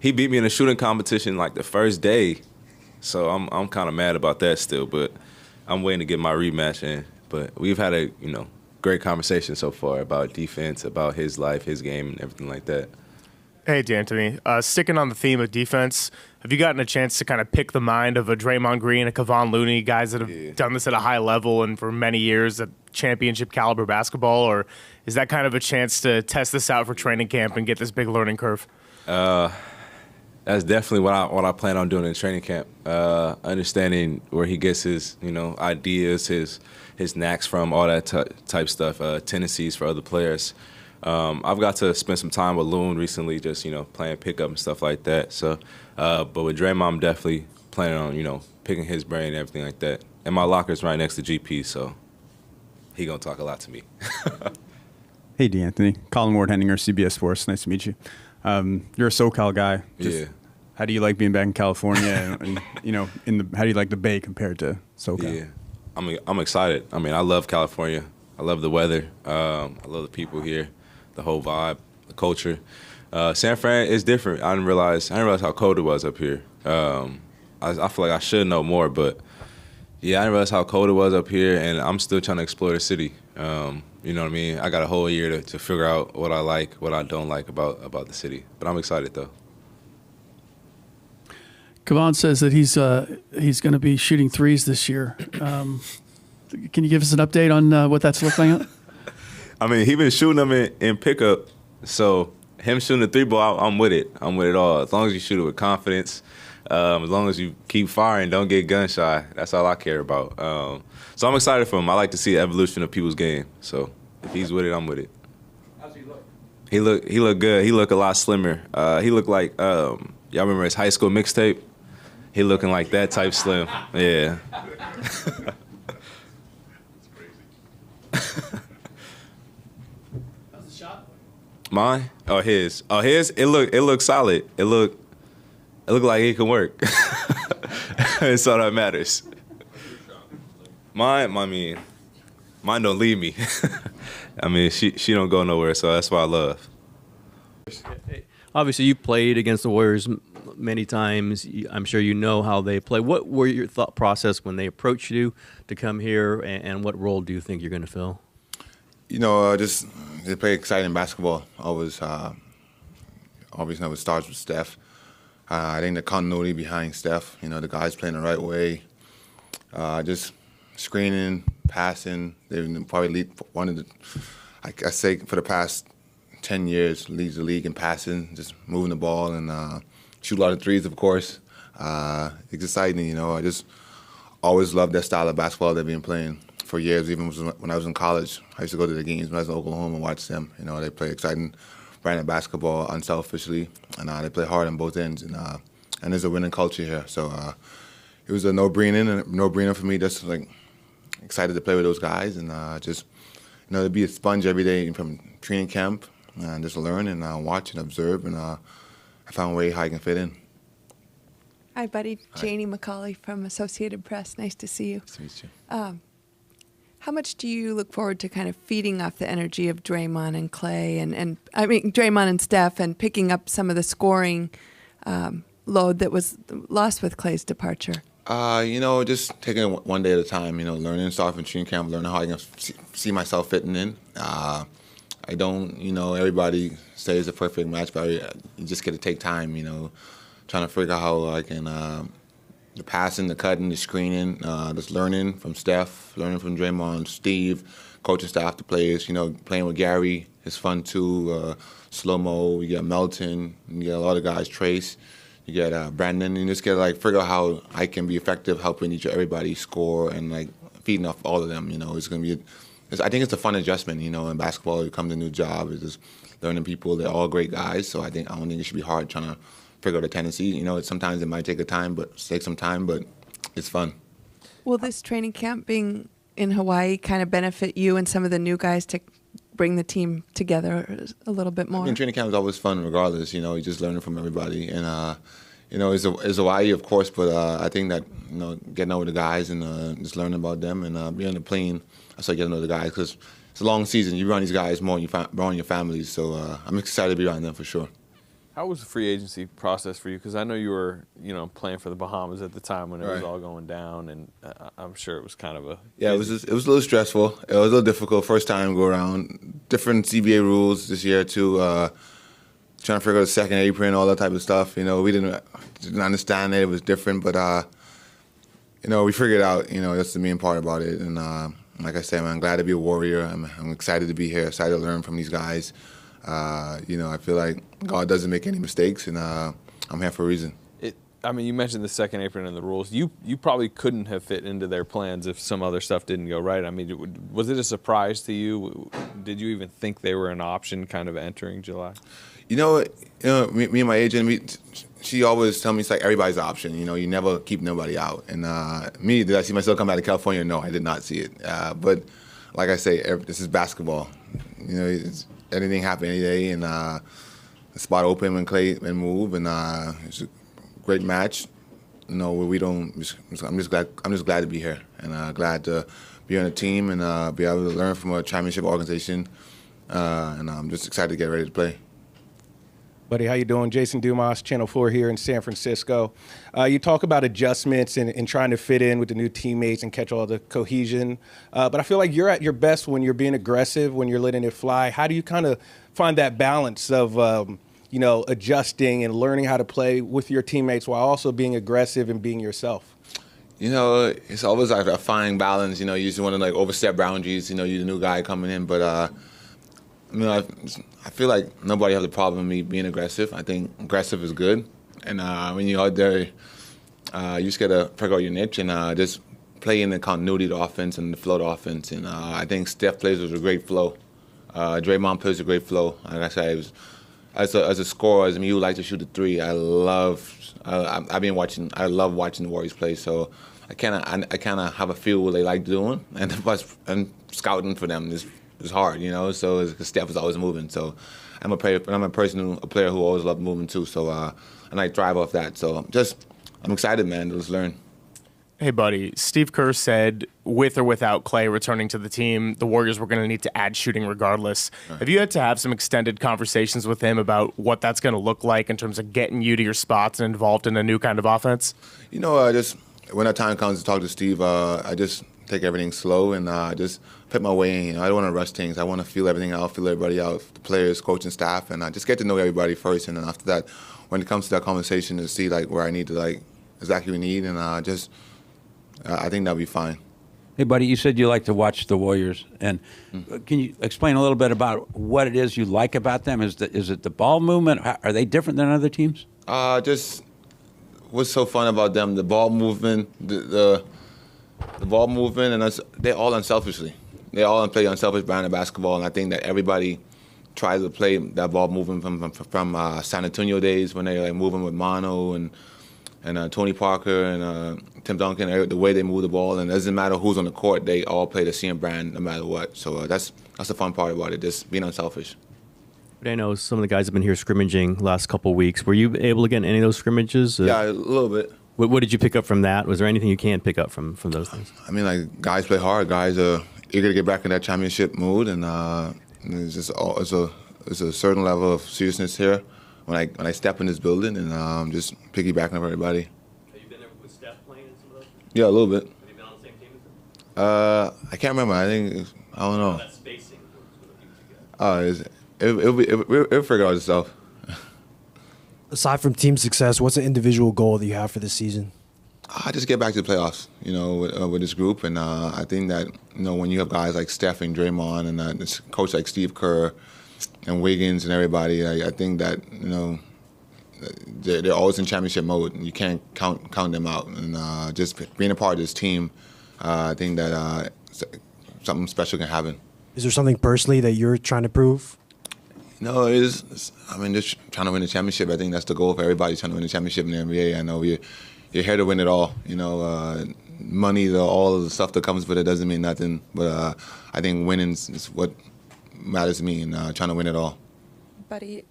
He beat me in a shooting competition like the first day, so I'm kind of mad about that still. But I'm waiting to get my rematch in. But we've had a great conversation so far about defense, about his life, his game, and everything like that. Hey, D'Anthony. Sticking on the theme of defense, have you gotten a chance to kind of pick the mind of a Draymond Green, a Kevon Looney, guys that have done this at a high level and for many years at championship caliber basketball, or is that kind of a chance to test this out for training camp and get this big learning curve? That's definitely what I plan on doing in training camp. Understanding where he gets his ideas, his knacks from, all that type stuff, tendencies for other players. I've got to spend some time with Loon recently, just playing pickup and stuff like that. So, but with Draymond, I'm definitely planning on picking his brain and everything like that. And my locker's right next to GP, so he gonna talk a lot to me. Hey, D'Anthony. Colin Ward Henninger, CBS Sports. Nice to meet you. You're a SoCal guy. Yeah. How do you like being back in California? and how do you like the Bay compared to SoCal? Yeah, I'm excited. I mean, I love California. I love the weather. I love the people here, the whole vibe, the culture. San Fran is different. I didn't realize how cold it was up here. I feel like I should know more, but yeah, I didn't realize how cold it was up here, and I'm still trying to explore the city. You know what I mean? I got a whole year to figure out what I like, what I don't like about the city. But I'm excited, though. Kevon says that he's going to be shooting threes this year. Can you give us an update on what that's looking like? I mean, he been shooting them in pickup, so him shooting the three ball, I'm with it. I'm with it all. As long as you shoot it with confidence, as long as you keep firing, don't get gun shy. That's all I care about. So I'm excited for him. I like to see the evolution of people's game. So if he's with it, I'm with it. How's he look? He look good. He look a lot slimmer. He looked like y'all remember his high school mixtape? He looking like that type slim. Yeah. How's the shot? Mine? Oh, his. Oh, his. It looked solid. It looked like it can work. It's all that matters. Mine, I mean, mine don't leave me. I mean, she don't go nowhere, so that's what I love. Obviously, you've played against the Warriors many times. I'm sure you know how they play. What were your thought process when they approached you to come here, and what role do you think you're going to fill? You know, just they play exciting basketball. Always know it starts with Steph. I think the continuity behind Steph, you know, the guys playing the right way, just screening, passing. They probably lead one of the, I say for the past 10 years, leads the league in passing, just moving the ball and shoot a lot of threes, of course. It's exciting, you know. I just always loved that style of basketball they've been playing for years, even when I was in college. I used to go to the games when I was in Oklahoma and watch them. You know, they play exciting brand of basketball unselfishly, and they play hard on both ends. And there's a winning culture here. So it was a no-brainer for me. Just like excited to play with those guys and just, you know, to be a sponge every day from training camp and just learn and watch and observe. And I found a way how I can fit in. Hi, buddy. Janie McCauley from Associated Press. Nice to see you. Nice to meet you. How much do you look forward to kind of feeding off the energy of Draymond and Clay and I mean Draymond and Steph and picking up some of the scoring load that was lost with Clay's departure? You know, just taking it one day at a time, you know, learning stuff in training camp, learning how I can see myself fitting in. I don't, you know, everybody says it's a perfect match, but you just got to take time, you know, trying to figure out how I can, the passing, the cutting, the screening, just learning from Steph, learning from Draymond, Steve, coaching staff, the players, you know, playing with Gary is fun too. Slow-mo, you got Melton, you got a lot of guys, Trace. You get Brandon, and you just get to like figure out how I can be effective helping everybody score and like feeding off all of them. You know, it's gonna be. I think it's a fun adjustment. You know, in basketball, you come to a new job, it's just learning people. They're all great guys, so I don't think it should be hard trying to figure out the tendency. You know, sometimes it might take some time, but it's fun. Will this training camp being in Hawaii kind of benefit you and some of the new guys to bring the team together a little bit more? I mean, training camp is always fun regardless, you know, you're just learning from everybody. And, you know, it's Hawaii, of course, but I think that, you know, getting out with the guys and just learning about them and being on the plane, I start getting to know the guys because it's a long season. You run these guys more around your families, so I'm excited to be around them for sure. How was the free agency process for you? Because I know you were, you know, playing for the Bahamas at the time when it was all going down, and I'm sure it was kind of a it was a little stressful. It was a little difficult. First time go around, different CBA rules this year too. Trying to figure out the second apron, all that type of stuff. You know, we didn't understand that it was different, but you know, we figured it out. You know, that's the main part about it. And like I said, I'm glad to be a Warrior. I'm excited to be here. Excited to learn from these guys. You know, I feel like God doesn't make any mistakes, and I'm here for a reason. I mean, you mentioned the second apron and the rules. You probably couldn't have fit into their plans if some other stuff didn't go right. I mean, was it a surprise to you? Did you even think they were an option kind of entering July? You know, me and my agent, she always tell me it's like everybody's an option. You know, you never keep nobody out. And me, did I see myself come back to California? No, I did not see it. But like I say, this is basketball. You know, anything happen any day, and the spot open when Clay and move, and it's a great match. You know, where we don't. I'm just glad to be here, and glad to be on a team and be able to learn from a championship organization. And I'm just excited to get ready to play. Buddy, how you doing? Jason Dumas, Channel 4 here in San Francisco. You talk about adjustments and trying to fit in with the new teammates and catch all the cohesion. But I feel like you're at your best when you're being aggressive, when you're letting it fly. How do you kind of find that balance of, you know, adjusting and learning how to play with your teammates while also being aggressive and being yourself? You know, it's always like a fine balance. You know, you just want to like overstep boundaries. You know, you're the new guy coming in, but you know, I feel like nobody has a problem with me being aggressive. I think aggressive is good. And when you're out there, you just got to figure out your niche and just play in the continuity of the offense and the flow of the offense. And I think Steph plays with a great flow. Draymond plays with a great flow. Like I said, as a scorer, as you like to shoot the three, I love watching the Warriors play. So I kind of have a feel what they like doing. And scouting for them is hard, you know. So Steph is always moving. So I'm a player who always loved moving too. So and I thrive off that. So I'm excited, man. To just learn. Hey, buddy. Steve Kerr said, with or without Clay returning to the team, the Warriors were going to need to add shooting regardless. Right. Have you had to have some extended conversations with him about what that's going to look like in terms of getting you to your spots and involved in a new kind of offense? You know, just when that time comes to talk to Steve, I just take everything slow and just put my way in. You know, I don't want to rush things. I want to feel everything out, feel everybody out, the players, coaching staff, and just get to know everybody first. And then after that, when it comes to that conversation, to see like where I need to exactly what we need, and I think that'll be fine. Hey, buddy, you said you like to watch the Warriors, and can you explain a little bit about what it is you like about them? Is it the ball movement? Are they different than other teams? Just what's so fun about them, the ball movement, the ball movement, and they're all unselfishly. They all play unselfish brand of basketball, and I think that everybody tries to play that ball movement from San Antonio days when they moving with Mano and Tony Parker and Tim Duncan, the way they move the ball, and it doesn't matter who's on the court, they all play the same brand no matter what. So that's the fun part about it, just being unselfish. But I know some of the guys have been here scrimmaging last couple of weeks. Were you able to get in any of those scrimmages? Yeah, a little bit. What did you pick up from that? Was there anything you can't pick up from those things? I mean, like, guys play hard. Guys are eager to get back in that championship mood, and it's just it's a certain level of seriousness here when I step in this building, and just piggybacking on everybody. Have you been there with Steph playing in some of those? Yeah, a little bit. Have you been on the same team as him? I can't remember. I don't know. That spacing was It'll figure out itself. Aside from team success, what's an individual goal that you have for this season? I just get back to the playoffs, with this group, and I think that when you have guys like Steph and Draymond and this coach like Steve Kerr and Wiggins and everybody, I think that they're always in championship mode, and you can't count them out. And just being a part of this team, I think that something special can happen. Is there something personally that you're trying to prove? No, just trying to win the championship. I think that's the goal for everybody, trying to win the championship in the NBA. I know you're here to win it all. Money, all of the stuff that comes with it doesn't mean nothing. But I think winning is what matters to me, and trying to win it all. Buddy,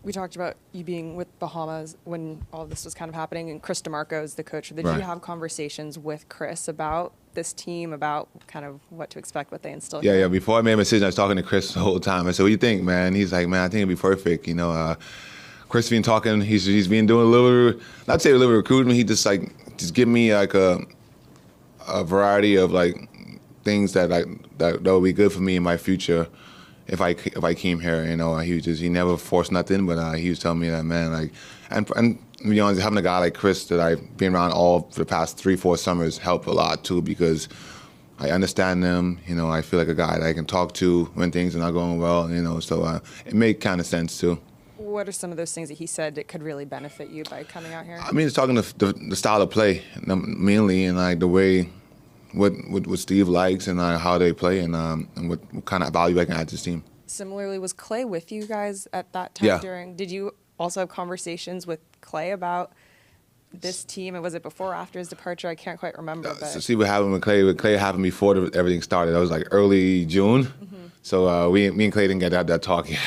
we talked about you being with Bahamas when all this was kind of happening, and Chris DeMarco is the coach. Did you have conversations with Chris about this team, about kind of what to expect, what they instill? Yeah. Before I made my decision, I was talking to Chris the whole time. I said, "What do you think, man?" He's like, "Man, I think it'll be perfect." Chris been talking. He's been doing a little, not say a little recruitment. He just give me like a variety of things that would be good for me in my future if I came here. He never forced nothing, but he was telling me that, man, and to be honest, having a guy like Chris that I've been around all for the past 3-4 summers helped a lot too, because I understand them. I feel like a guy that I can talk to when things are not going well. So it made kind of sense too. What are some of those things that he said that could really benefit you by coming out here? I mean, it's talking the style of play mainly, and the way what Steve likes and how they play, and what kind of value I can add to this team. Similarly, was Clay with you guys at that time? Yeah. Did you also have conversations with Clay about this team, and was it before or after his departure? I can't quite remember. So see what happened with Clay. Clay happened before everything started. That was early June. Mm-hmm. So me and Clay didn't get that talk yet.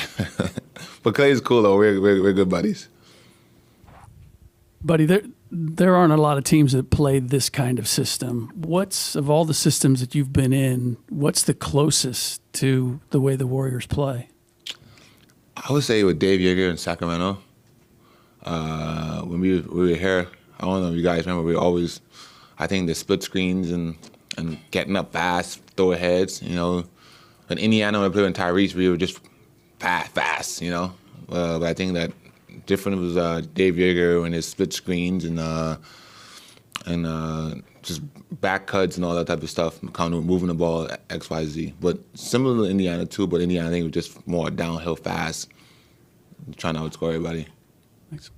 But Clay is cool though. We're good buddies. Buddy, there aren't a lot of teams that play this kind of system. Of all the systems that you've been in, what's the closest to the way the Warriors play? I would say with Dave Yeager in Sacramento. When we were here, I don't know if you guys remember, we always, I think the split screens and getting up fast, throw aheads, In Indiana, when I played with Tyrese, we were just fast, But I think that different was Dave Yeager and his split screens and just back cuts and all that type of stuff, kind of moving the ball X, Y, Z. But similar to Indiana too, but Indiana I think was just more downhill fast, trying to outscore everybody. Thanks.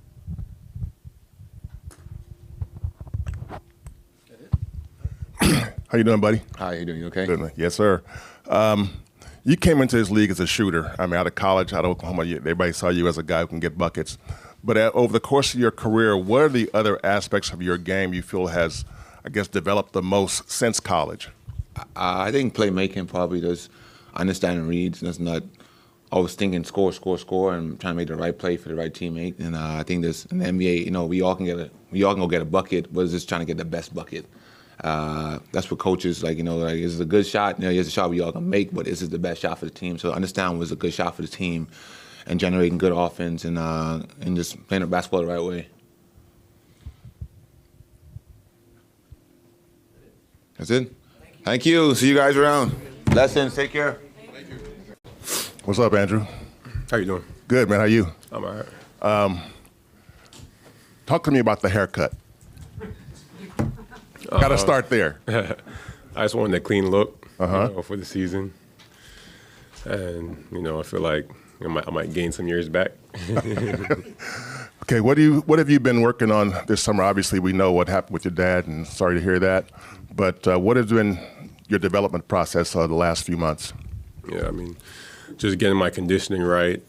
How you doing, buddy? How you doing? You okay? Good, man. Yes, sir. You came into this league as a shooter. I mean, out of college, out of Oklahoma, everybody saw you as a guy who can get buckets. But over the course of your career, what are the other aspects of your game you feel has, I guess, developed the most since college? I think playmaking probably does, understanding reads. That's not always thinking score, and trying to make the right play for the right teammate. And I think in the NBA, we all can go get a bucket, but it's just trying to get the best bucket. That's what coaches like. Like, is it a good shot? It's a shot we all can make, but is it the best shot for the team? So understand was a good shot for the team, and generating good offense and just playing the basketball the right way. That's it. Thank you. See you guys around. Blessings. Take care. What's up, Andrew? How you doing? Good, man. How you? I'm all right. Talk to me about the haircut. Got to start there. I just wanted a clean look for the season, and I feel like I might gain some years back. Okay, what have you been working on this summer? Obviously, we know what happened with your dad, and sorry to hear that. But what has been your development process the last few months? Yeah, I mean, just getting my conditioning right,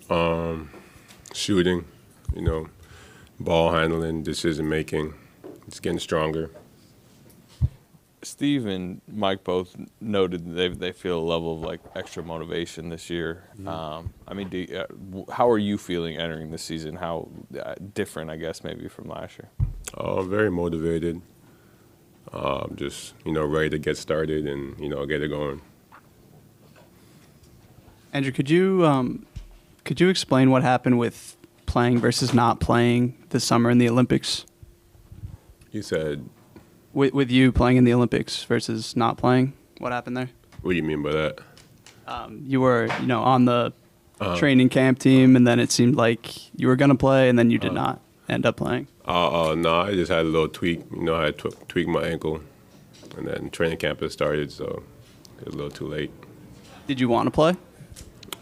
shooting, ball handling, decision making, just getting stronger. Steve and Mike both noted they feel a level of like extra motivation this year. I mean, how are you feeling entering the season? How different, I guess, maybe from last year? Very motivated. Just ready to get started and get it going. Andrew, could you explain what happened with playing versus not playing this summer in the Olympics? You said with you playing in the Olympics versus not playing, what happened there? What do you mean by that? You were on the training camp team, and then it seemed like you were going to play, and then you did not end up playing. No, I just had a little tweak. I had tweaked my ankle, and then training camp had started, so it was a little too late. Did you want to play?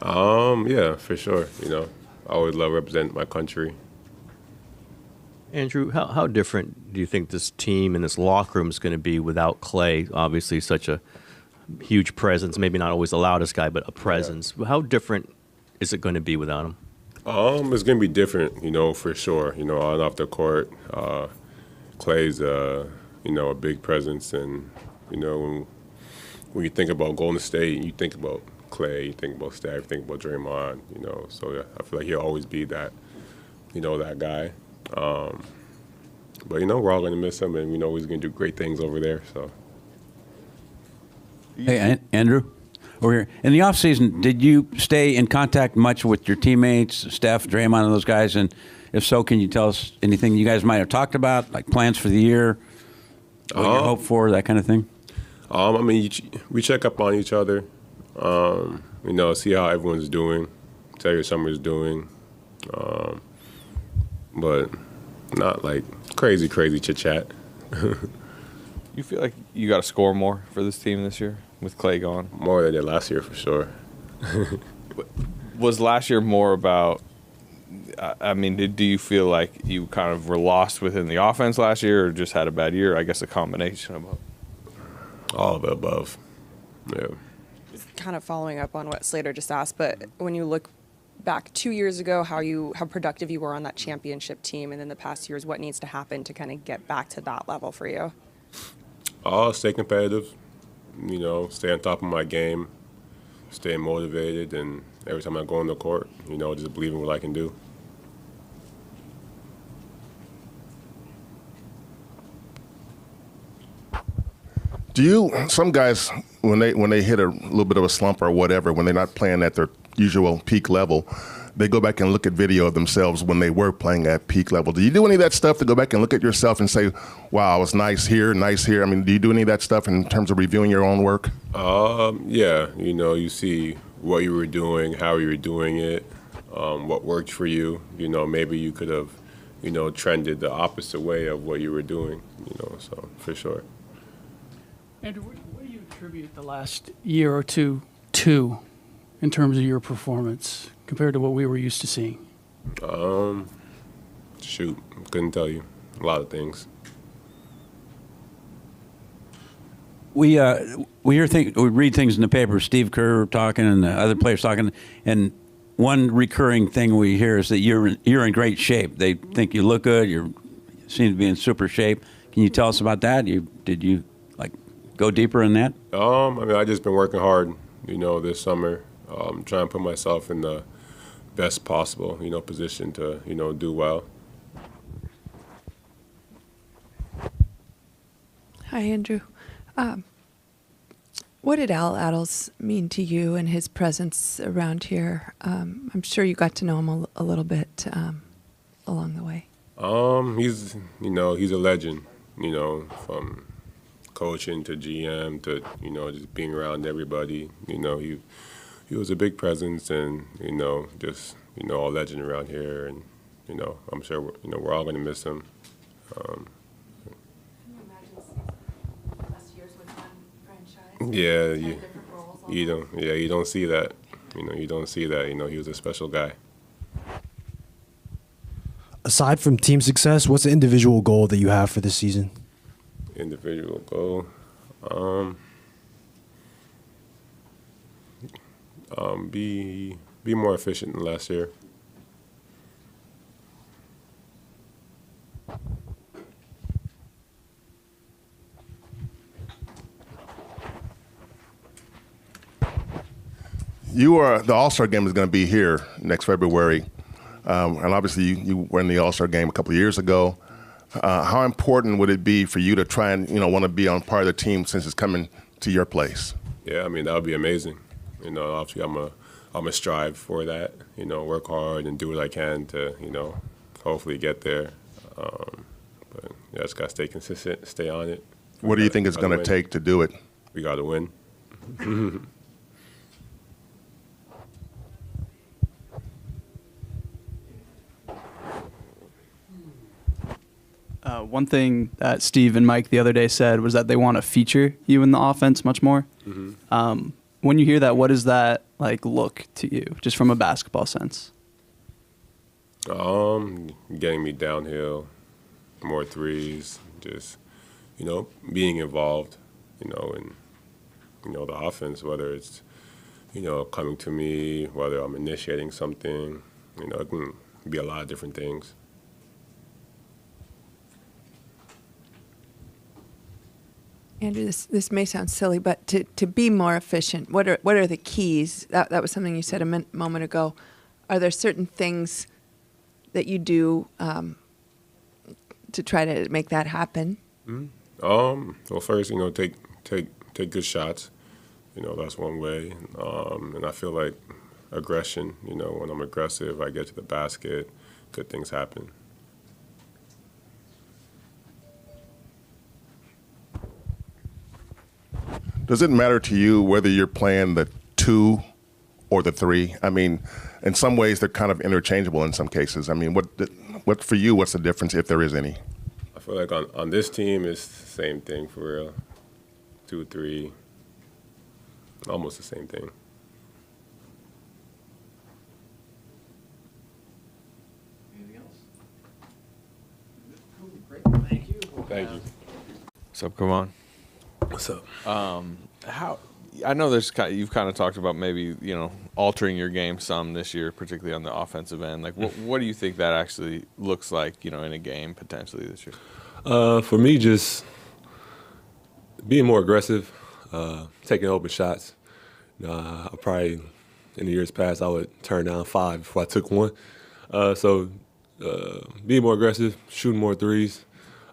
Yeah, for sure. I always love representing my country. Andrew, how different do you think this team and this locker room is going to be without Clay? Obviously, such a huge presence, maybe not always the loudest guy, but a presence. Yeah. How different is it going to be without him? It's going to be different, for sure. On and off the court, Clay's, a big presence. And, when you think about Golden State, you think about Clay, you think about Steph, you think about Draymond, So yeah, I feel like he'll always be that, that guy. But, we're all going to miss him, and we know he's going to do great things over there. So. Hey, Andrew, over here. In the offseason, did you stay in contact much with your teammates, Steph, Draymond, and those guys? And if so, can you tell us anything you guys might have talked about, like plans for the year, what you hope for, that kind of thing? I mean, we check up on each other, see how everyone's doing, see how your summer's doing. But not like crazy chit-chat. You feel like you got to score more for this team this year with Clay gone? More than did last year, for sure. Was last year more about, do you feel like you kind of were lost within the offense last year or just had a bad year? I guess a combination of both. All of the above, yeah. Kind of following up on what Slater just asked, but when you look back 2 years ago, how productive you were on that championship team, and in the past years, what needs to happen to kind of get back to that level for you? Stay competitive, stay on top of my game, stay motivated, and every time I go on the court, just believe in what I can do. Some guys, when they hit a little bit of a slump or whatever, when they're not playing at their usual peak level, they go back and look at video of themselves when they were playing at peak level. Do you do any of that stuff to go back and look at yourself and say, wow, I was nice here? I mean, do you do any of that stuff in terms of reviewing your own work? Yeah, you see what you were doing, how you were doing it, what worked for you. Maybe you could have, trended the opposite way of what you were doing, so for sure. Andrew, what do you attribute the last year or two to in terms of your performance compared to what we were used to seeing? Shoot, couldn't tell you. A lot of things. We read things in the paper. Steve Kerr talking and the other players talking, and one recurring thing we hear is that you're in great shape. They think you look good. You seem to be in super shape. Can you tell us about that? Did you go deeper in that? I just been working hard, this summer, trying to put myself in the best possible, position to, do well. Hi, Andrew. What did Al Attles mean to you and his presence around here? I'm sure you got to know him a little bit along the way. He's a legend, from coaching to GM to, just being around everybody. He was a big presence and, just, a legend around here. And, I'm sure, we're all going to miss him. Yeah, you don't see that. You don't see that. He was a special guy. Aside from team success, what's the individual goal that you have for this season? Individual goal, be more efficient than last year. The All-Star game is going to be here next February, and obviously you were in the All-Star game a couple of years ago. How important would it be for you to try and want to be on part of the team since it's coming to your place? Yeah, that would be amazing. Obviously I'm a strive for that. Work hard and do what I can to hopefully get there. But I just gotta stay consistent, stay on it. What do you think it's going to take to do it? We got to win. One thing that Steve and Mike the other day said was that they want to feature you in the offense much more. Mm-hmm. When you hear that, what does that look to you, just from a basketball sense? Getting me downhill, more threes, just being involved, in the offense, whether it's coming to me, whether I'm initiating something, it can be a lot of different things. Andrew, this may sound silly, but to be more efficient, what are the keys? That was something you said a moment ago. Are there certain things that you do to try to make that happen? Mm-hmm. Well, first, take good shots. That's one way. And I feel like aggression. When I'm aggressive, I get to the basket. Good things happen. Does it matter to you whether you're playing the 2 or the 3? I mean, in some ways they're kind of interchangeable in some cases. I mean, what for you, what's the difference if there is any? I feel like on this team it's the same thing for real. 2, 3, almost the same thing. Anything else? Great. Thank you. Thank you. What's up, come on? What's up? How I know you've kind of talked about maybe altering your game some this year, particularly on the offensive end. What do you think that actually looks like in a game potentially this year? For me, just being more aggressive, taking open shots. I probably in the years past I would turn down 5 before I took one. So being more aggressive, shooting more threes.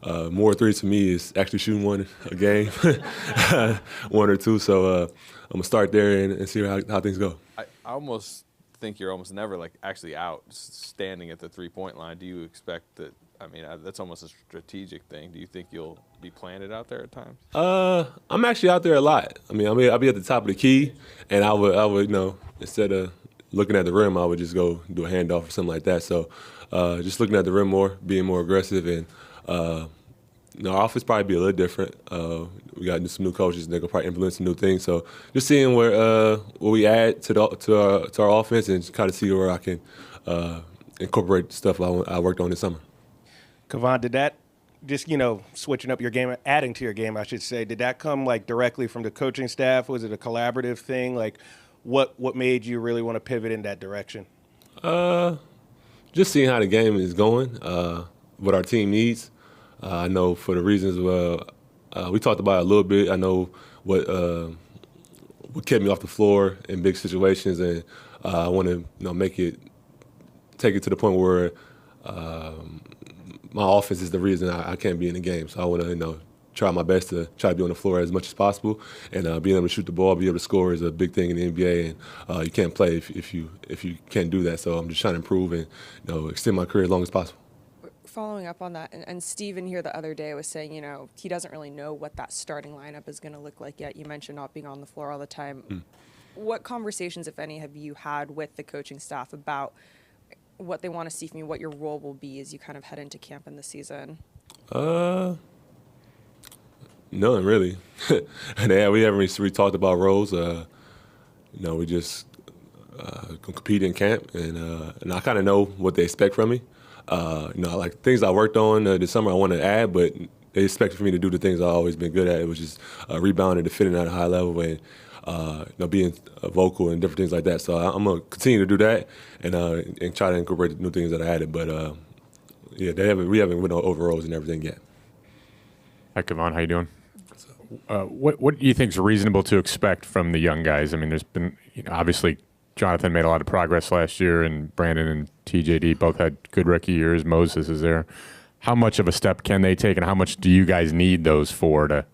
More threes for me is actually shooting one a game, 1 or 2. So I'm gonna start there and see how things go. I almost think you're almost never actually out standing at the 3-point line. Do you expect that? I mean, that's almost a strategic thing. Do you think you'll be planted out there at times? I'm actually out there a lot. I mean, I'll be at the top of the key, and I would instead of looking at the rim, I would just go do a handoff or something like that. So just looking at the rim more, being more aggressive, and our offense probably be a little different. We got some new coaches, and they're gonna probably implement some new things. So just seeing where what we add to our offense, and kind of see where I can incorporate stuff I worked on this summer. Kevon, did that just switching up your game, adding to your game, I should say, did that come directly from the coaching staff? Was it a collaborative thing? What made you really want to pivot in that direction? Just seeing how the game is going, what our team needs. I know for the reasons we talked about it a little bit. I know what kept me off the floor in big situations, and I want to take it to the point where my offense is the reason I can't be in the game. So I want to try my best to try to be on the floor as much as possible, and being able to shoot the ball, be able to score is a big thing in the NBA, and you can't play if you can't do that. So I'm just trying to improve and extend my career as long as possible. Following up on that, and Steven here the other day was saying, he doesn't really know what that starting lineup is going to look like yet. You mentioned not being on the floor all the time. What conversations, if any, have you had with the coaching staff about what they want to see from you, what your role will be as you kind of head into camp in the season? None really. And we haven't really talked about roles. We just compete in camp, and I kind of know what they expect from me. Like things I worked on this summer, I want to add, but they expected for me to do the things I've always been good at, which is rebounding, defending at a high level, and being vocal and different things like that. So I'm gonna continue to do that and try to incorporate the new things that I added. But we haven't went over roles and everything yet. Hi, Kevon. How you doing? What do you think is reasonable to expect from the young guys? I mean, there's been obviously Jonathan made a lot of progress last year, and Brandon and TJD both had good rookie years. Moses is there. How much of a step can they take, and how much do you guys need those for to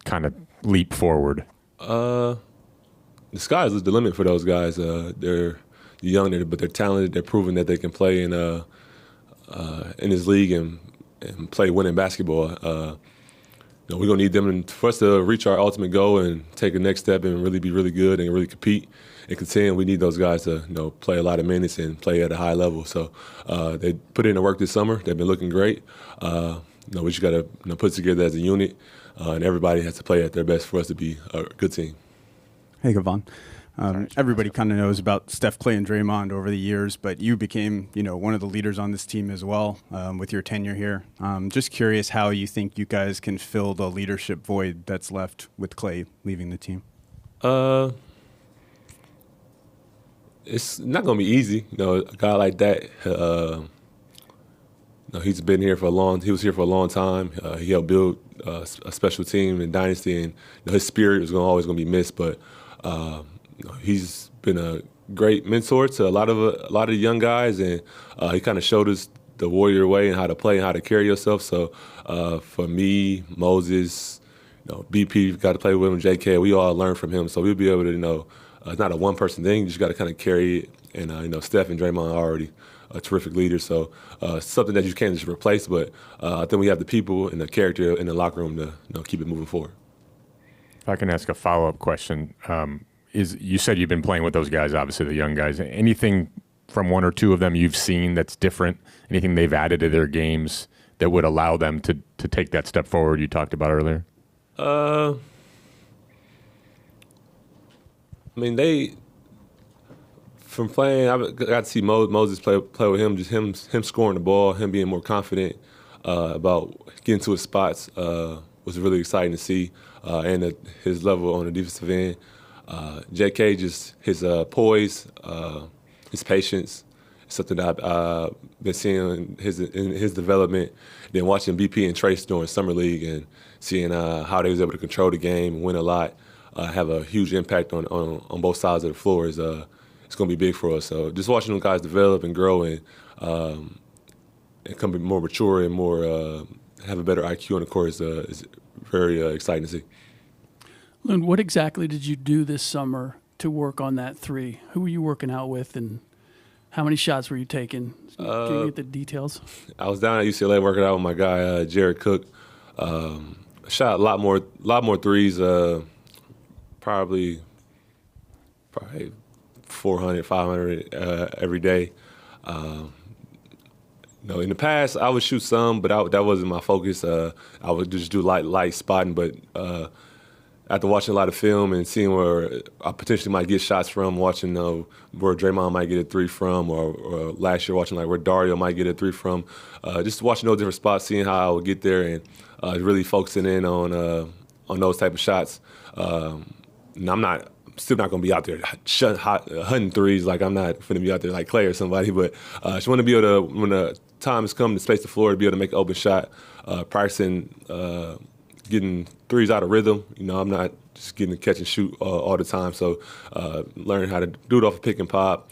kind of leap forward? The sky is the limit for those guys. They're young, but they're talented. They're proving that they can play in this league and play winning basketball. We're going to need them for us to reach our ultimate goal and take a next step and really be really good and really compete and contend. We need those guys to play a lot of minutes and play at a high level. So they put in the work this summer. They've been looking great. We just got to put it together as a unit, and everybody has to play at their best for us to be a good team. Hey, Kevon. Everybody kind of knows about Steph, Clay, and Draymond over the years, but you became, one of the leaders on this team as well with your tenure here. Just curious how you think you guys can fill the leadership void that's left with Clay leaving the team. It's not going to be easy. A guy like that, he's been here he was here for a long time. He helped build a special team in Dynasty, and his spirit was always going to be missed, but he's been a great mentor to a lot of the young guys, and he kind of showed us the Warrior way and how to play and how to carry yourself. So for me, Moses, BP, got to play with him, JK, we all learned from him. So we'll be able to, it's not a one-person thing. You just got to kind of carry it. And, Steph and Draymond are already terrific leaders. So something that you can't just replace, but I think we have the people and the character in the locker room to keep it moving forward. If I can ask a follow-up question. You said you've been playing with those guys, obviously the young guys. Anything from one or two of them you've seen that's different? Anything they've added to their games that would allow them to take that step forward you talked about earlier? From playing, I got to see Moses play with him. Just him scoring the ball, him being more confident about getting to his spots was really exciting to see, and his level on the defensive end. JK, just his poise, his patience, something that I've been seeing in his development. Then watching BP and Trace during Summer League and seeing how they was able to control the game and win a lot, have a huge impact on both sides of the floor is it's going to be big for us. So just watching them guys develop and grow and come more mature and more have a better IQ on the court is very exciting to see. Lund, what exactly did you do this summer to work on that three? Who were you working out with, and how many shots were you taking? Can you get the details? I was down at UCLA working out with my guy Jared Cook. Shot a lot more threes. Probably 400, 500 every day. In the past I would shoot some, but that wasn't my focus. I would just do light spotting, but after watching a lot of film and seeing where I potentially might get shots from, watching where Draymond might get a three from, or last year watching where Dario might get a three from, just watching those different spots, seeing how I would get there, and really focusing in on those type of shots. And I'm still not going to be out there hunting threes. Like, I'm not going to be out there like Clay or somebody, but I just want to be able to, when the time has come to space the floor, to be able to make an open shot, practicing getting threes out of rhythm. I'm not just getting to catch and shoot all the time. So learning how to do it off a pick and pop,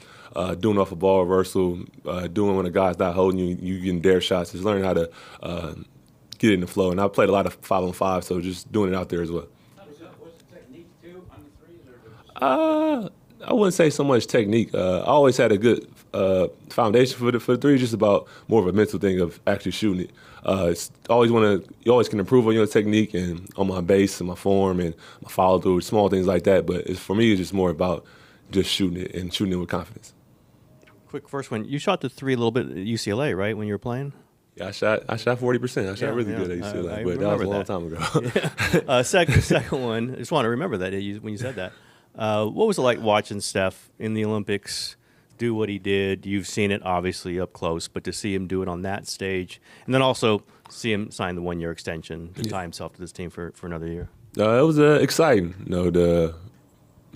doing off a ball reversal, doing when a guy's not holding you, you getting dare shots. Just learning how to get in the flow. And I played a lot of 5-on-5, so just doing it out there as well. What's the technique too on the threes? I wouldn't say so much technique. I always had a good foundation for the three, just about more of a mental thing of actually shooting it. It's you always can improve on your technique and on my base and my form and my follow through, small things like that. But for me, it's just more about just shooting it and shooting it with confidence. Quick first one. You shot the three a little bit at UCLA, right, when you were playing? Yeah, I shot 40%. I shot really good at UCLA, but that was a long time ago. Second one, I just want to remember that when you said that. What was it like watching Steph in the Olympics do what he did? You've seen it obviously up close, but to see him do it on that stage, and then also see him sign the 1-year extension to tie himself to this team for another year. It was exciting.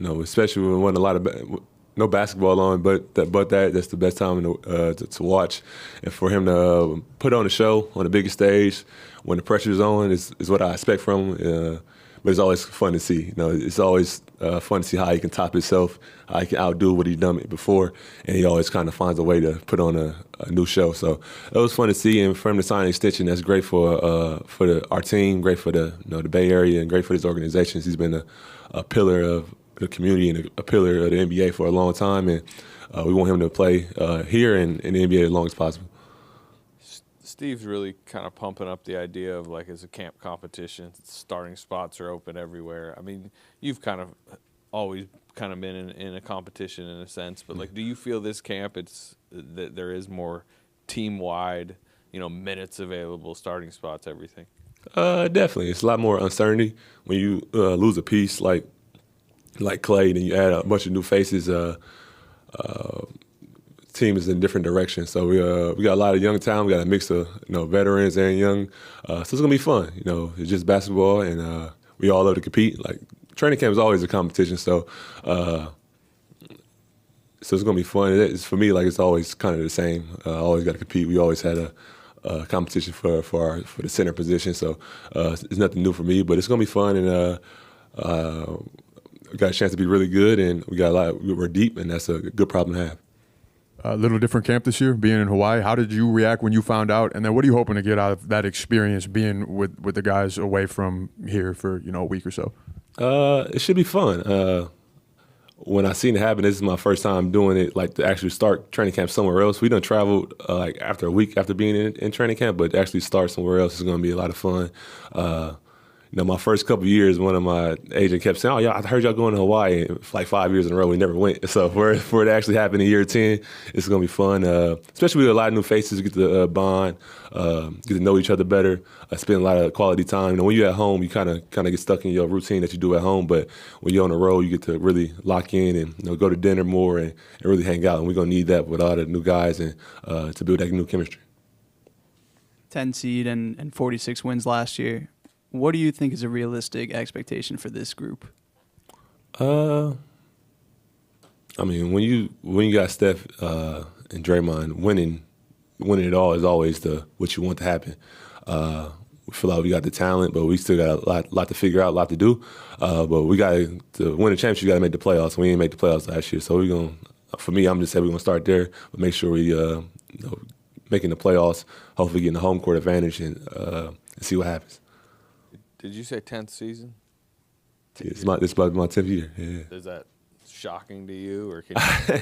Especially when there wasn't a lot of no basketball on, but that's the best time to watch, and for him to put on a show on the biggest stage when the pressure's on is what I expect from him. But it's always fun to see. It's always fun to see how he can top himself, how he can outdo what he's done before, and he always kind of finds a way to put on a new show. So it was fun to see, and for him to sign an extension, that's great for our team, great for the Bay Area, and great for his organizations. He's been a pillar of the community and a pillar of the NBA for a long time, and we want him to play here and in the NBA as long as possible. Steve's really kind of pumping up the idea of like it's a camp competition. Starting spots are open everywhere. I mean, you've kind of always kind of been in a competition in a sense, but like, do you feel this camp that there is more team-wide, minutes available, starting spots, everything? Definitely, it's a lot more uncertainty when you lose a piece like Clay, then you add a bunch of new faces. Team is in different directions, so we got a lot of young talent. We got a mix of veterans and young, so it's gonna be fun. It's just basketball, and we all love to compete. Like training camp is always a competition, so it's gonna be fun. It's for me like it's always kind of the same. I always got to compete. We always had a competition for the center position, so it's nothing new for me. But it's gonna be fun, and we got a chance to be really good, and we're deep, and that's a good problem to have. A little different camp this year, being in Hawaii. How did you react when you found out? And then what are you hoping to get out of that experience being with the guys away from here for a week or so? It should be fun. When I seen it happen, this is my first time doing it, like to actually start training camp somewhere else. We done traveled like after a week after being in training camp, but to actually start somewhere else is going to be a lot of fun. My first couple of years, one of my agent kept saying, "Oh, yeah, I heard y'all going to Hawaii." For like 5 years in a row, we never went. So for it to actually happen in year 10, it's going to be fun. Especially with a lot of new faces, get to bond, get to know each other better, spend a lot of quality time. When you're at home, you kind of get stuck in your routine that you do at home. But when you're on the road, you get to really lock in and go to dinner more and really hang out. And we're going to need that with all the new guys and to build that new chemistry. 10 seed and 46 wins last year. What do you think is a realistic expectation for this group? I mean, when you got Steph and Draymond winning it all is always what you want to happen. We feel like we got the talent, but we still got a lot to figure out, a lot to do. But we got to win a championship. You got to make the playoffs. We didn't make the playoffs last year, so for me, I'm just saying we're gonna start there, but make sure we making the playoffs. Hopefully, getting the home court advantage and see what happens. Did you say 10th season? It's about my 10th year. Yeah. Is that shocking to you, or can you?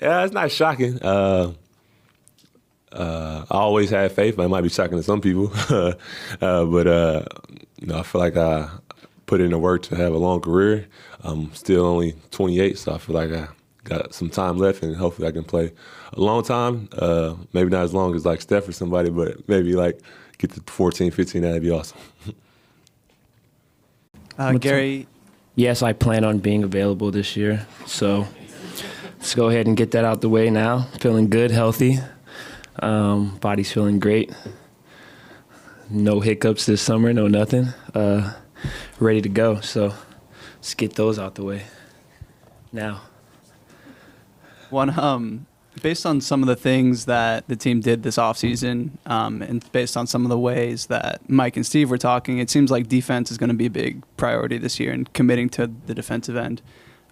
Yeah, it's not shocking. I always had faith, but it might be shocking to some people. But I feel like I put in the work to have a long career. I'm still only 28, so I feel like I got some time left, and hopefully I can play a long time. Maybe not as long as like Steph or somebody, but maybe like get to 14, 15. That'd be awesome. Gary? Yes, I plan on being available this year. So let's go ahead and get that out the way now. Feeling good, healthy. Body's feeling great. No hiccups this summer, no nothing. Ready to go. So let's get those out the way now. Based on some of the things that the team did this offseason, and based on some of the ways that Mike and Steve were talking, it seems like defense is going to be a big priority this year and committing to the defensive end.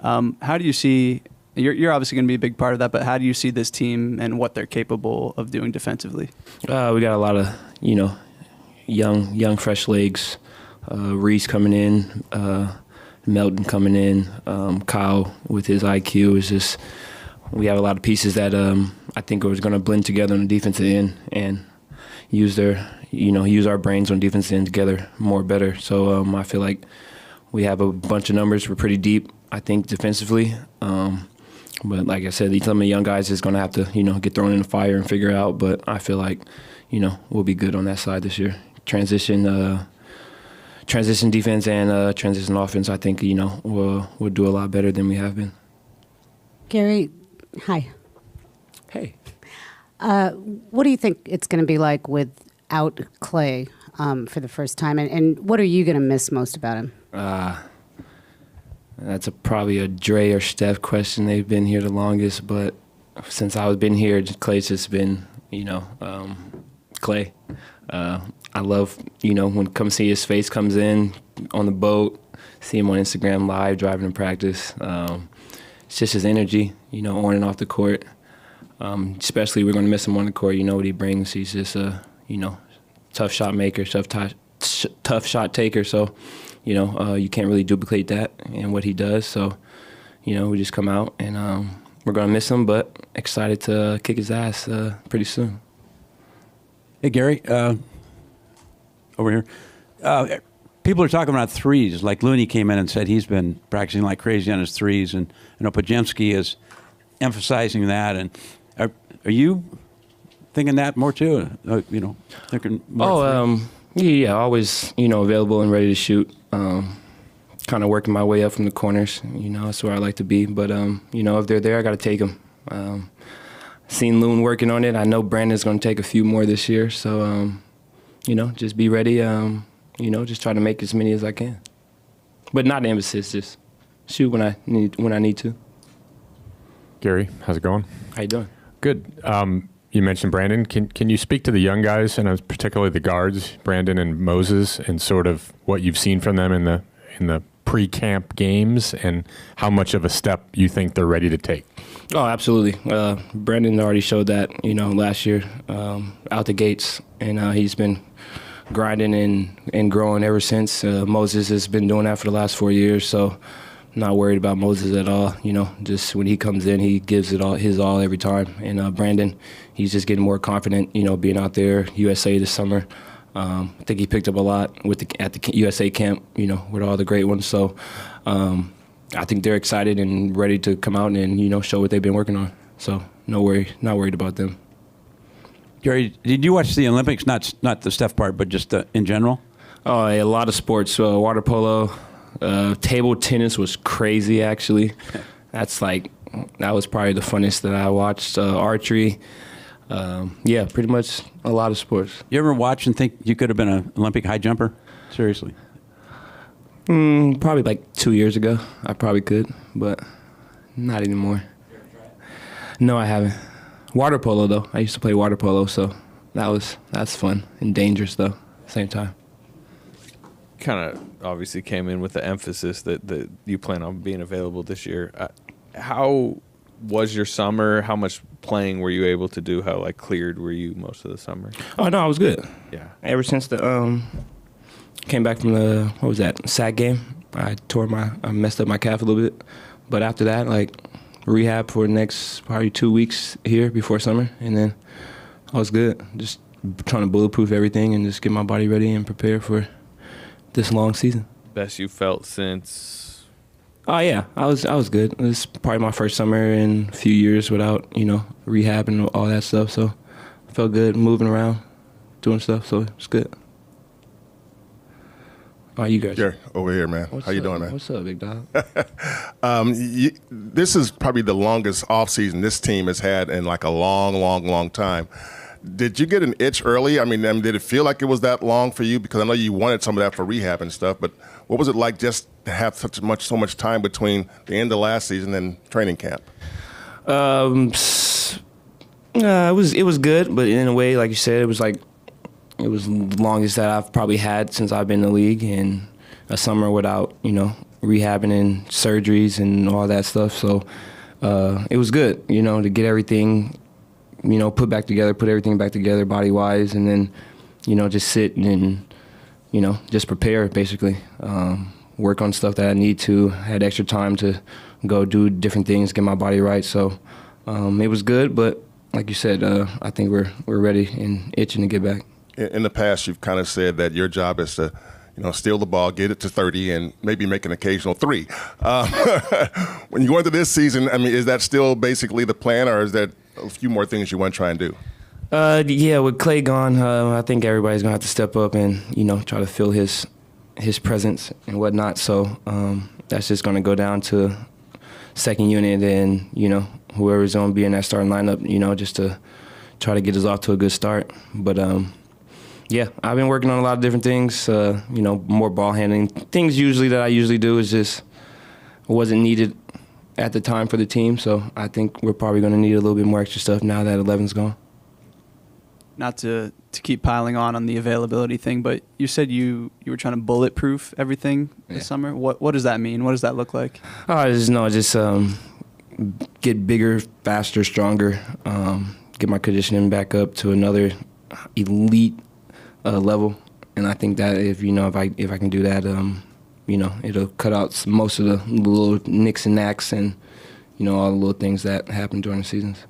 How do you see, you're obviously going to be a big part of that, but how do you see this team and what they're capable of doing defensively? We got a lot of, young fresh legs. Reese coming in, Melton coming in, Kyle with his IQ is just. We have a lot of pieces that I think are going to blend together on the defensive end and use our brains on defensive end together better. So I feel like we have a bunch of numbers. We're pretty deep, I think, defensively. But like I said, some of the young guys is going to have to, get thrown in the fire and figure it out. But I feel like, we'll be good on that side this year. Transition defense and transition offense, I think, we'll do a lot better than we have been. Gary, hi. Hey. What do you think it's going to be like without Clay for the first time? And what are you going to miss most about him? That's probably a Dre or Steph question. They've been here the longest, but since I've been here, Clay's just been, Clay. I love, when come see his face comes in on the boat, see him on Instagram live, driving to practice. It's just his energy, on and off the court. Especially we're going to miss him on the court. You know what he brings. He's just a, tough shot maker, tough shot taker. So, you can't really duplicate that and what he does. So, we just come out and we're going to miss him, but excited to kick his ass pretty soon. Hey, Gary, over here. People are talking about threes. Like Looney came in and said he's been practicing like crazy on his threes, and Podziemski is emphasizing that. And are you thinking that more too? Thinking more. Yeah, always available and ready to shoot. Kind of working my way up from the corners. That's where I like to be. But if they're there, I got to take them. Seen Loon working on it. I know Brandon's going to take a few more this year. So just be ready. Just try to make as many as I can. But not emphasis, just shoot when I need to. Gary, how's it going? How you doing? Good. You mentioned Brandon. Can you speak to the young guys, and particularly the guards, Brandon and Moses, and sort of what you've seen from them in the pre-camp games, and how much of a step you think they're ready to take? Oh, absolutely. Brandon already showed that, last year out the gates, and he's been grinding and growing ever since. Moses has been doing that for the last 4 years, so not worried about Moses at all. Just when he comes in, he gives it all his all every time. And Brandon, he's just getting more confident, being out there, USA this summer. I think he picked up a lot at the USA camp, with all the great ones. So I think they're excited and ready to come out and, show what they've been working on. So not worried about them. Gary, did you watch the Olympics? Not the Steph part, but just in general? Oh, a lot of sports. Water polo, table tennis was crazy, actually. That was probably the funnest that I watched. Archery. Yeah, pretty much a lot of sports. You ever watch and think you could have been an Olympic high jumper? Seriously? Probably like 2 years ago. I probably could, but not anymore. No, I haven't. Water polo, though. I used to play water polo, so that's fun and dangerous, though, at the same time. Kind of obviously came in with the emphasis that you plan on being available this year. How was your summer? How much playing were you able to do? How cleared were you most of the summer? Oh no, I was good. Yeah. Ever since the came back from the SAC game, I messed up my calf a little bit, but after that, rehab for the next probably 2 weeks here before summer, and then I was good. Just trying to bulletproof everything and just get my body ready and prepare for this long season. Best you felt since? Oh yeah, I was good. It was probably my first summer in a few years without rehab and all that stuff. So I felt good moving around, doing stuff. So it was good. All right, you guys. Gary, over here, man. What's How you up? doing, man? What's up, big dog? This is probably the longest offseason this team has had in a long time. Did you get an itch early? I mean, did it feel like it was that long for you? Because I know you wanted some of that for rehab and stuff, but what was it like just to have so much time between the end of last season and training camp? It was good, but in a way, like you said, it was the longest that I've probably had since I've been in the league, and a summer without, rehabbing and surgeries and all that stuff. So it was good, to get everything, put everything back together body-wise, and then, just sit and, just prepare basically. Work on stuff that I need to. Had extra time to go do different things, get my body right. So it was good, but like you said, I think we're ready and itching to get back. In the past, you've kind of said that your job is to, steal the ball, get it to 30, and maybe make an occasional 3. When you go into this season, I mean, is that still basically the plan, or is there a few more things you want to try and do? Yeah, with Clay gone, I think everybody's gonna have to step up and try to fill his presence and whatnot. So that's just gonna go down to second unit and whoever's gonna be in that starting lineup. Just to try to get us off to a good start. But yeah, I've been working on a lot of different things. More ball handling things. Usually that I usually do is just wasn't needed at the time for the team. So I think we're probably gonna need a little bit more extra stuff now that 11's gone. Not to keep piling on the availability thing, but you said you were trying to bulletproof everything this summer. What does that mean? What does that look like? Just get bigger, faster, stronger, get my conditioning back up to another elite level. And I think that if I can do that, it'll cut out most of the little nicks and knacks and all the little things that happen during the seasons.